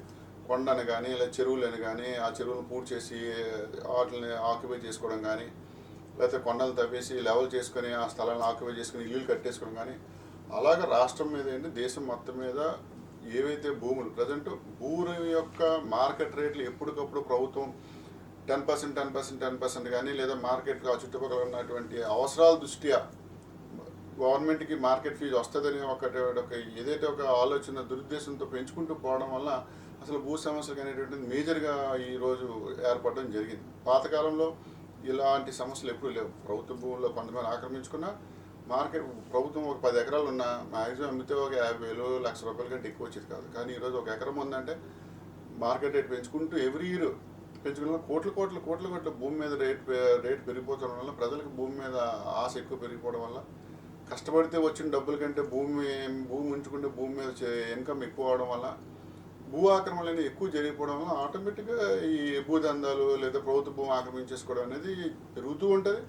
కొండని కానీ లేదా చెరువులని కానీ ఆ చెరువులను పూర్తి చేసి వాటిని ఆక్యుపై చేసుకోవడం కానీ, లేకపోతే కొండలు తవ్వేసి లెవెల్ చేసుకొని ఆ స్థలాలను ఆక్యుపై చేసుకుని ఇల్లు కట్టేసుకోవడం కానీ, అలాగే రాష్ట్రం మీద ఏంటి దేశం మొత్తం మీద ఏవైతే భూములు ప్రజెంట్ భూమి యొక్క మార్కెట్ రేట్లు ఎప్పటికప్పుడు ప్రభుత్వం 10% కానీ లేదా మార్కెట్ ఆ చుట్టుపక్కల ఉన్నటువంటి అవసరాల దృష్ట్యా గవర్నమెంట్కి మార్కెట్ ఫీజు వస్తుందని ఒక ఏదైతే ఒక ఆలోచన దురుద్దేశంతో పెంచుకుంటూ పోవడం వల్ల అసలు భూ సమస్యలు అనేటువంటిది మేజర్గా ఈరోజు ఏర్పడడం జరిగింది. పాతకాలంలో ఇలాంటి సమస్యలు ఎప్పుడూ లేవు. ప్రభుత్వ భూముల్లో కొంతమంది ఆక్రమించుకున్న మార్కెట్ ప్రభుత్వం ఒక 10 ఎకరాలు ఉన్నా మ్యాక్సిమం అమ్మితే ఒక 50,000 లక్ష రూపాయల కంటే ఎక్కువ వచ్చేది కాదు. కానీ ఈరోజు ఒక ఎకరం ఉందంటే మార్కెట్ రేట్ పెంచుకుంటూ ఎవ్రీ ఇయర్ పెంచుకున్న కోట్ల భూమి మీద రేట్ పెరిగిపోవడం వల్ల ప్రజలకు భూమి మీద ఆశ ఎక్కువ పెరిగిపోవడం వల్ల కష్టపడితే వచ్చిన డబ్బుల కంటే భూమి ఉంచుకుంటే భూమి మీద ఇన్కమ్ ఎక్కువ అవడం వల్ల భూ ఆక్రమణలు అనేవి ఎక్కువ జరిగిపోవడం వల్ల ఆటోమేటిక్గా ఈ భూదందాలు లేదా ప్రభుత్వ భూమి ఆక్రమించేసుకోవడం అనేది పెరుగుతూ ఉంటుంది.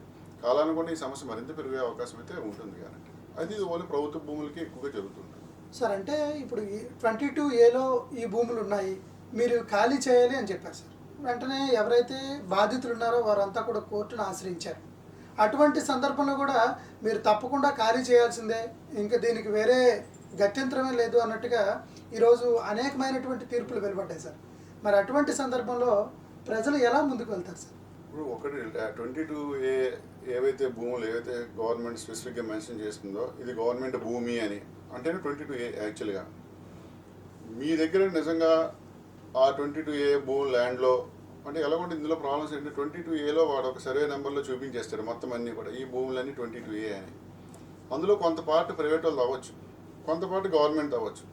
కాలానుగుణ ఈ సమస్య మరింత పెరిగే అవకాశం అయితే ఉంటుంది. కాబట్టి అది ఓన్లీ ప్రభుత్వ భూములకి ఎక్కువగా జరుగుతుంటుంది సార్. అంటే ఇప్పుడు 22A ఈ భూములు ఉన్నాయి, మీరు ఖాళీ చేయాలి అని చెప్పారు సార్. వెంటనే ఎవరైతే బాధితులు ఉన్నారో వారంతా కూడా కోర్టును ఆశ్రయించారు. అటువంటి సందర్భంలో కూడా మీరు తప్పకుండా ఖాళీ చేయాల్సిందే, ఇంకా దీనికి వేరే గత్యంతరమే లేదు అన్నట్టుగా ఈరోజు అనేకమైనటువంటి తీర్పులు వెలువడ్డాయి సార్. మరి అటువంటి సందర్భంలో ప్రజలు ఎలా ముందుకు వెళ్తారు సార్? ఇప్పుడు ఒకటి 22A ఏవైతే భూములు ఏవైతే గవర్నమెంట్ స్పెసిఫిక్గా మెన్షన్ చేస్తుందో ఇది గవర్నమెంట్ భూమి అని అంటేనే 22A యాక్చువల్గా మీ దగ్గర నిజంగా ఆ 22A భూమి ల్యాండ్లో అంటే ఎలా ఉంటుంది. ఇందులో ప్రాబ్లమ్స్ ఏంటంటే 22Aలో వాడు ఒక సర్వే నెంబర్లో చూపించేస్తాడు మొత్తం అన్నీ కూడా ఈ భూములన్నీ 22A అని. అందులో కొంత పార్ట్ ప్రైవేట్ వాళ్ళు అవ్వచ్చు, కొంత పార్ట్ గవర్నమెంట్ అవ్వచ్చు.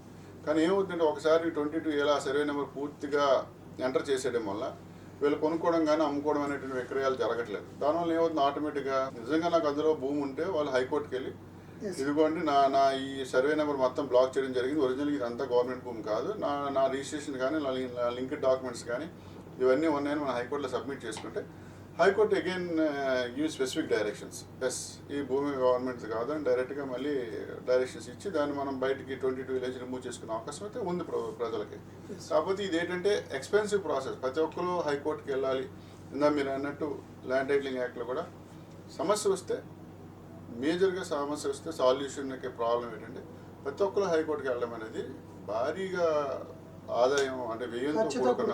కానీ ఏమవుతుందంటే ఒకసారి 22Aలో ఆ సర్వే నెంబర్ పూర్తిగా ఎంటర్ చేసేయడం వల్ల వీళ్ళు కొనుక్కోవడం కానీ అమ్ముకోవడం అనేటువంటి విక్రయాలు జరగట్లేదు. దానివల్ల ఏమవుతుంది, ఆటోమేటిక్గా నిజంగా నాకు అందులో భూమి ఉంటే వాళ్ళు హైకోర్టుకి వెళ్ళి ఇదిగోండి నా ఈ సర్వే నెంబర్ మొత్తం బ్లాక్ చేయడం జరిగింది, ఒరిజినల్గా ఇదంతా గవర్నమెంట్ భూమి కాదు, నా రిజిస్ట్రేషన్ కానీ నా లింక్డ్ డాక్యుమెంట్స్ కానీ ఇవన్నీ ఉన్నాయని మనం హైకోర్టులో సబ్మిట్ చేసుకుంటే high court again give specific directions. Yes ఈ భూమి గవర్నమెంట్ కాదు అని డైరెక్ట్గా మళ్ళీ డైరెక్షన్స్ ఇచ్చి దాన్ని మనం బయటికి 22A రిమూవ్ చేసుకునే అవకాశం అయితే ఉంది ప్రజలకి. కాకపోతే ఇది ఏంటంటే ఎక్స్పెన్సివ్ ప్రాసెస్. ప్రతి ఒక్కరు హైకోర్టుకి వెళ్ళాలి. ఇందా మీరు అన్నట్టు ల్యాండ్ టైటిలింగ్ యాక్ట్లో కూడా సమస్య వస్తే మేజర్గా సమస్య వస్తే సాల్యూషన్కి ప్రాబ్లం ఏంటంటే ప్రతి ఒక్కరు హైకోర్టుకి వెళ్ళడం అనేది భారీగా ఆదాయం అంటే వ్యయంతో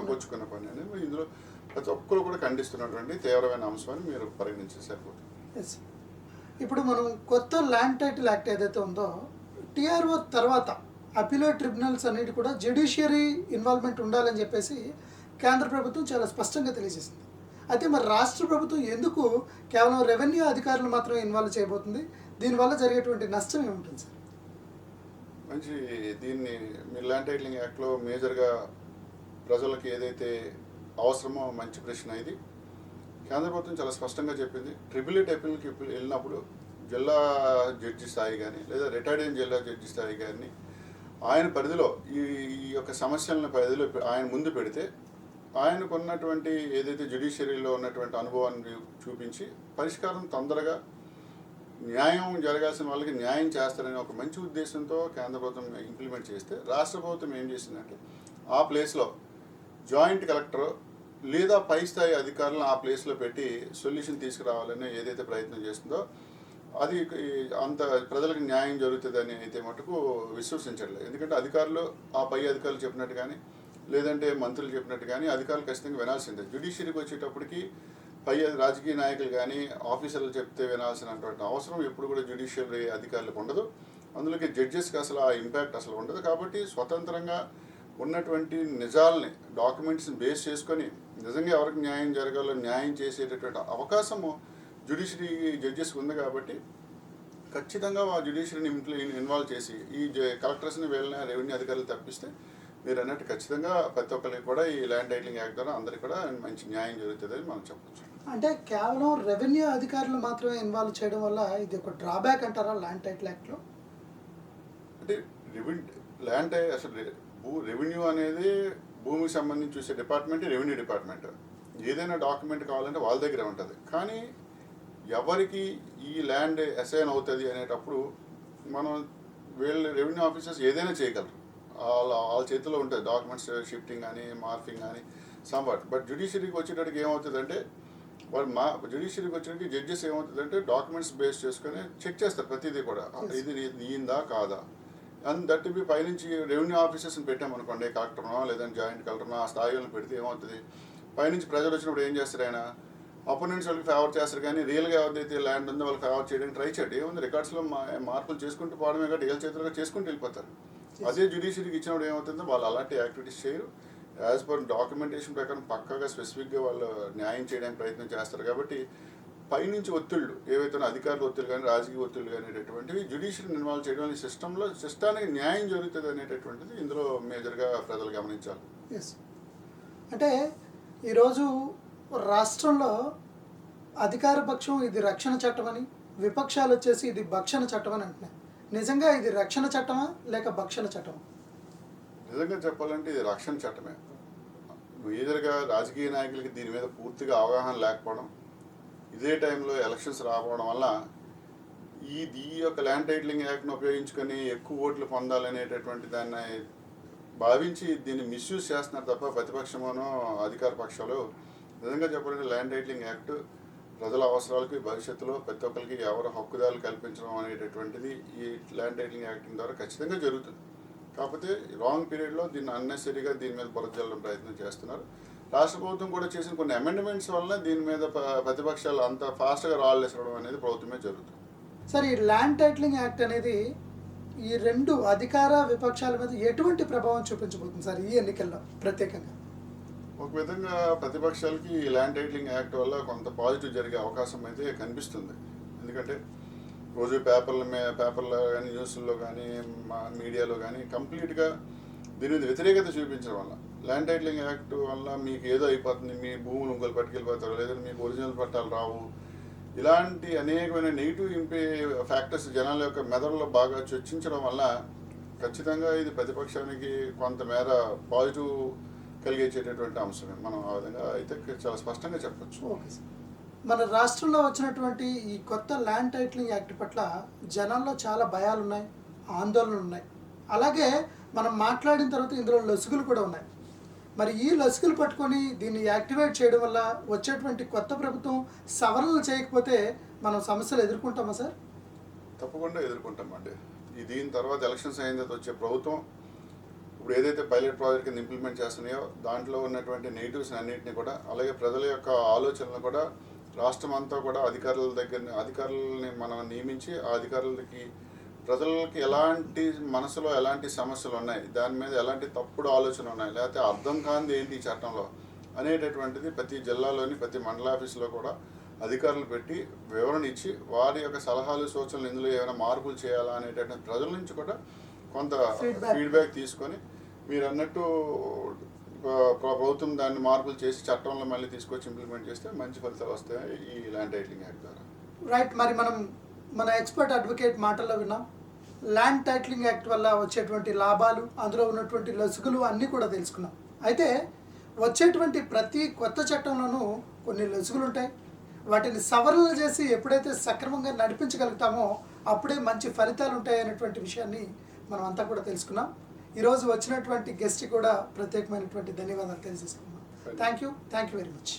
కూడుకున్న పని అనేది ఇందులో ప్రతి ఒక్కరు కూడా ఖండిస్తున్నటువంటి తీవ్రమైన అంశాన్ని మీరు పరిగణించే సరిపోతుంది. ఇప్పుడు మనం కొత్త ల్యాండ్ టైటిల్ యాక్ట్ ఏదైతే ఉందో టీఆర్ఓ తర్వాత అపిలేట్ ట్రిబ్యునల్స్ అన్నిటి కూడా జ్యుడిషియరీ ఇన్వాల్వ్మెంట్ ఉండాలని చెప్పేసి కేంద్ర ప్రభుత్వం చాలా స్పష్టంగా తెలియజేసింది. అయితే మరి రాష్ట్ర ప్రభుత్వం ఎందుకు కేవలం రెవెన్యూ అధికారులు మాత్రమే ఇన్వాల్వ్ చేయబోతుంది? దీనివల్ల జరిగేటువంటి నష్టం ఏముంటుంది సార్? మంచి దీన్ని మీ ల్యాండ్ టైటిలింగ్ యాక్ట్లో మేజర్గా ప్రజలకు ఏదైతే అవసరమో మంచి ప్రశ్న ఇది. కేంద్ర ప్రభుత్వం చాలా స్పష్టంగా చెప్పింది, ట్రిబ్యునల్ అప్పీల్కి వెళ్ళినప్పుడు జిల్లా జడ్జి స్థాయి కానీ లేదా రిటైర్డ్ అయిన జిల్లా జడ్జి స్థాయి కానీ ఆయన పరిధిలో ఈ యొక్క సమస్యలను పరిధిలో ఆయన ముందు పెడితే ఆయనకు ఉన్నటువంటి ఏదైతే జ్యుడిషియరీలో ఉన్నటువంటి అనుభవాన్ని చూపించి పరిష్కారం తొందరగా న్యాయం జరగాల్సిన వాళ్ళకి న్యాయం చేస్తారనే ఒక మంచి ఉద్దేశంతో కేంద్ర ప్రభుత్వం ఇంప్లిమెంట్ చేస్తే రాష్ట్ర ప్రభుత్వం ఏం చేసిందంటే ఆ ప్లేస్లో జాయింట్ కలెక్టర్ లేదా పై స్థాయి అధికారులను ఆ ప్లేస్లో పెట్టి సొల్యూషన్ తీసుకురావాలని ఏదైతే ప్రయత్నం చేస్తుందో అది అంత ప్రజలకు న్యాయం జరుగుతుందని అయితే మటుకు విశ్వసించట్లేదు. ఎందుకంటే అధికారులు ఆ పై అధికారులు చెప్పినట్టు కానీ లేదంటే మంత్రులు చెప్పినట్టు కానీ అధికారులు ఖచ్చితంగా వినాల్సిందే. జ్యుడిషియరీకి వచ్చేటప్పటికి పై రాజకీయ నాయకులు కానీ ఆఫీసర్లు చెప్తే వినాల్సినటువంటి అవసరం ఎప్పుడు కూడా జ్యుడిషియరీ అధికారులకు ఉండదు. అందులోకి జడ్జెస్కి అసలు ఆ ఇంపాక్ట్ అసలు ఉండదు. కాబట్టి స్వతంత్రంగా ఉన్నటువంటి నిజాలని డాక్యుమెంట్స్ని బేస్ చేసుకొని నిజంగా ఎవరికి న్యాయం జరగాలో న్యాయం చేసేటటువంటి అవకాశము జ్యుడిషియరీ జడ్జెస్కి ఉంది. కాబట్టి ఖచ్చితంగా ఆ జ్యుడిషియరీని ఇన్వాల్వ్ చేసి ఈ కలెక్టర్స్ని వెళ్ళిన రెవెన్యూ అధికారులు తప్పిస్తే మీరు అన్నట్టు ఖచ్చితంగా ప్రతి ఒక్కరికి కూడా ఈ ల్యాండ్ టైటిలింగ్ యాక్ట్ ద్వారా అందరికీ కూడా మంచి న్యాయం జరుగుతుందని మనం చెప్పచ్చు. అంటే కేవలం రెవెన్యూ అధికారులు మాత్రమే ఇన్వాల్వ్ చేయడం వల్ల ఇది ఒక డ్రాబ్యాక్ అంటారా ల్యాండ్ టైటిల్ యాక్ట్లో? అంటే ల్యాండ్ అసలు రెవెన్యూ అనేది భూమికి సంబంధించి చూసే డిపార్ట్మెంట్ రెవెన్యూ డిపార్ట్మెంట్. ఏదైనా డాక్యుమెంట్ కావాలంటే వాళ్ళ దగ్గరే ఉంటుంది. కానీ ఎవరికి ఈ ల్యాండ్ అసైన్ అవుతుంది అనేటప్పుడు మనం వీళ్ళ రెవెన్యూ ఆఫీసర్స్ ఏదైనా చేయగలరు. వాళ్ళ చేతిలో ఉంటుంది డాక్యుమెంట్స్ షిఫ్టింగ్ కానీ మార్ఫింగ్ కానీ సంవాట్. బట్ జ్యుడిషియరీకి వచ్చేటప్పటికి ఏమవుతుందంటే జ్యుడిషియరీకి వచ్చేటప్పటికి జడ్జెస్ ఏమవుతుందంటే డాక్యుమెంట్స్ బేస్ చేసుకొని చెక్ చేస్తారు ప్రతిదీ కూడా, ఇది నీందా కాదా. అండ్ దట్ బి పైనుంచి రెవెన్యూ ఆఫీసర్స్ని పెట్టామనుకోండి, కలెక్టర్నో లేదంటే జాయింట్ కలెక్టర్నో ఆ స్థాయిలను పెడితే ఏమవుతుంది, పైనుంచి ప్రజలు వచ్చినప్పుడు ఏం చేస్తారు, ఆయన అపోనెంట్స్ వాళ్ళకి ఫేవర్ చేస్తారు. కానీ రియల్గా ఎవరైతే ల్యాండ్ ఉందో వాళ్ళకి ఫేవర్ చేయడానికి ట్రై చేయడం ఏముంది, రికార్డ్స్లో మార్పులు చేసుకుంటూ పోవడమే కాబట్టి ఏళ్ళ చేతులుగా చేసుకుంటూ వెళ్ళిపోతారు. అదే జ్యుడిషియరీకి ఇచ్చినప్పుడు ఏమవుతుందో వాళ్ళు అలాంటి యాక్టివిటీస్ చేయరు. యాజ్ పర్ డాక్యుమెంటేషన్ ప్రకారం పక్కాగా స్పెసిఫిక్గా వాళ్ళు న్యాయం చేయడానికి ప్రయత్నం చేస్తారు. కాబట్టి పైనుంచి ఒత్తిళ్ళు ఏవైతే అధికారుల ఒత్తిళ్ళు కానీ రాజకీయ ఒత్తిళ్ళు కానీ అనేటటువంటివి జ్యుడిషియరీని ఇన్వాల్వ్ చేయడం సిస్టానికి న్యాయం జరుగుతుంది అనేటటువంటిది ఇందులో మేజర్గా ప్రజలు గమనించాలి. ఎస్, అంటే ఈరోజు రాష్ట్రంలో అధికార పక్షం ఇది రక్షణ చట్టం అని, విపక్షాలు వచ్చేసి ఇది భక్షణ చట్టం అని అంటున్నాయి. నిజంగా ఇది రక్షణ చట్టమా లేక భక్షణ చట్టమా? నిజంగా చెప్పాలంటే ఇది రక్షణ చట్టమే. మేజర్గా రాజకీయ నాయకులకి దీని మీద పూర్తిగా అవగాహన లేకపోవడం, ఇదే టైంలో ఎలక్షన్స్ రాకపోవడం వల్ల ఈ యొక్క ల్యాండ్ టైటిలింగ్ యాక్ట్ను ఉపయోగించుకొని ఎక్కువ ఓట్లు పొందాలనేటటువంటి దాన్ని భావించి దీన్ని మిస్యూజ్ చేస్తున్నారు తప్ప ప్రతిపక్షమునో అధికార పక్షాలు. నిజంగా చెప్పాలంటే ల్యాండ్ టైటిలింగ్ యాక్ట్ ప్రజల అవసరాలకి భవిష్యత్తులో ప్రతి ఒక్కరికి ఎవరు హక్కుదారులు కల్పించడం అనేటటువంటిది ఈ ల్యాండ్ టైటిలింగ్ యాక్ట్ ద్వారా ఖచ్చితంగా జరుగుతుంది. కాకపోతే రాంగ్ పీరియడ్లో దీన్ని అన్నెసరీగా దీని మీద బురదజల్లడం ప్రయత్నం చేస్తున్నారు. రాష్ట్ర ప్రభుత్వం కూడా చేసిన కొన్ని అమెండ్మెంట్స్ వల్ల దీని మీద ప్రతిపక్షాలు అంత ఫాస్ట్గా రాళ్ళేసడం అనేది ప్రభుత్వమే జరుగుతుంది. సార్, ఈ ల్యాండ్ టైటిలింగ్ యాక్ట్ అనేది ఈ రెండు అధికార విపక్షాల మీద ఎటువంటి ప్రభావం చూపించబోతుంది సార్ ఈ ఎన్నికల్లో ప్రత్యేకంగా? ఒక విధంగా ప్రతిపక్షాలకి ఈ ల్యాండ్ టైటిలింగ్ యాక్ట్ వల్ల కొంత పాజిటివ్ జరిగే అవకాశం అయితే కనిపిస్తుంది. ఎందుకంటే రోజు పేపర్లో కానీ న్యూస్లో కానీ మీడియాలో కానీ కంప్లీట్గా దీని మీద వ్యతిరేకత చూపించడం వల్ల ల్యాండ్ టైటిలింగ్ యాక్ట్ వల్ల మీకు ఏదో అయిపోతుంది, మీ భూములు ఇంకోలు పట్టుకెళ్ళిపోతారు, లేదంటే మీకు ఒరిజినల్ పట్టాలు రావు, ఇలాంటి అనేకమైన నెగిటివ్ ఫ్యాక్టర్స్ జనాల యొక్క మెదడులో బాగా చర్చించడం వల్ల ఖచ్చితంగా ఇది ప్రతిపక్షానికి కొంతమేర పాజిటివ్ కలిగించేటటువంటి అంశమే. మనం ఆ విధంగా అయితే చాలా స్పష్టంగా చెప్పచ్చు. ఓకే సార్, మన రాష్ట్రంలో వచ్చినటువంటి ఈ కొత్త ల్యాండ్ టైటిలింగ్ యాక్ట్ పట్ల జనాల్లో చాలా భయాలు ఉన్నాయి, ఆందోళనలు ఉన్నాయి. అలాగే మనం మాట్లాడిన తర్వాత ఇందులో లొసుగులు కూడా ఉన్నాయి. మరి ఈ లొసుగులు పట్టుకొని దీన్ని యాక్టివేట్ చేయడం వల్ల వచ్చేటువంటి కొత్త ప్రభుత్వం సవరణలు చేయకపోతే మనం సమస్యలు ఎదుర్కొంటామా సార్? తప్పకుండా ఎదుర్కొంటామండి. దీని తర్వాత ఎలక్షన్స్ అయిన తర్వాత వచ్చే ప్రభుత్వం ఇప్పుడు ఏదైతే పైలట్ ప్రాజెక్ట్ కింద ఇంప్లిమెంట్ చేస్తున్నాయో దాంట్లో ఉన్నటువంటి నెగిటివ్స్ అన్నింటినీ కూడా, అలాగే ప్రజల యొక్క ఆలోచనలు కూడా రాష్ట్రం అంతా కూడా అధికారులని మనం నియమించి ఆ అధికారులకి ప్రజలకి ఎలాంటి మనసులో ఎలాంటి సమస్యలు ఉన్నాయి, దాని మీద ఎలాంటి తప్పుడు ఆలోచనలు ఉన్నాయి, లేకపోతే అర్థం కానిది ఏంటి ఈ చట్టంలో అనేటటువంటిది ప్రతి జిల్లాలోని ప్రతి మండల ఆఫీసులో కూడా అధికారులు పెట్టి వివరణ ఇచ్చి వారి యొక్క సలహాలు సూచనలు ఇందులో ఏమైనా మార్పులు చేయాలా అనేటటువంటి ప్రజల నుంచి కూడా కొంత ఫీడ్బ్యాక్ తీసుకొని మీరు అన్నట్టు ప్రభుత్వం దాన్ని మార్పులు చేసి చట్టంలో మళ్ళీ తీసుకొచ్చి ఇంప్లిమెంట్ చేస్తే మంచి ఫలితాలు వస్తాయి ఈ ల్యాండ్ టైటిలింగ్ యాక్ట్ ద్వారా. రైట్, మరి మనం మన ఎక్స్పర్ట్ అడ్వకేట్ మాటల్లో విన్నాం. ల్యాండ్ టైటిలింగ్ యాక్ట్ వల్ల వచ్చేటువంటి లాభాలు, అందులో ఉన్నటువంటి లొసుగులు అన్నీ కూడా తెలుసుకున్నాం. అయితే వచ్చేటువంటి ప్రతి కొత్త చట్టంలోనూ కొన్ని లొసుగులు ఉంటాయి. వాటిని సవరణలు చేసి ఎప్పుడైతే సక్రమంగా నడిపించగలుగుతామో అప్పుడే మంచి ఫలితాలు ఉంటాయి అనేటువంటి విషయాన్ని మనం అంతా కూడా తెలుసుకున్నాం. ఈరోజు వచ్చినటువంటి గెస్ట్ కూడా ప్రత్యేకమైనటువంటి ధన్యవాదాలు తెలియజేసుకున్నాం. Thank you very much.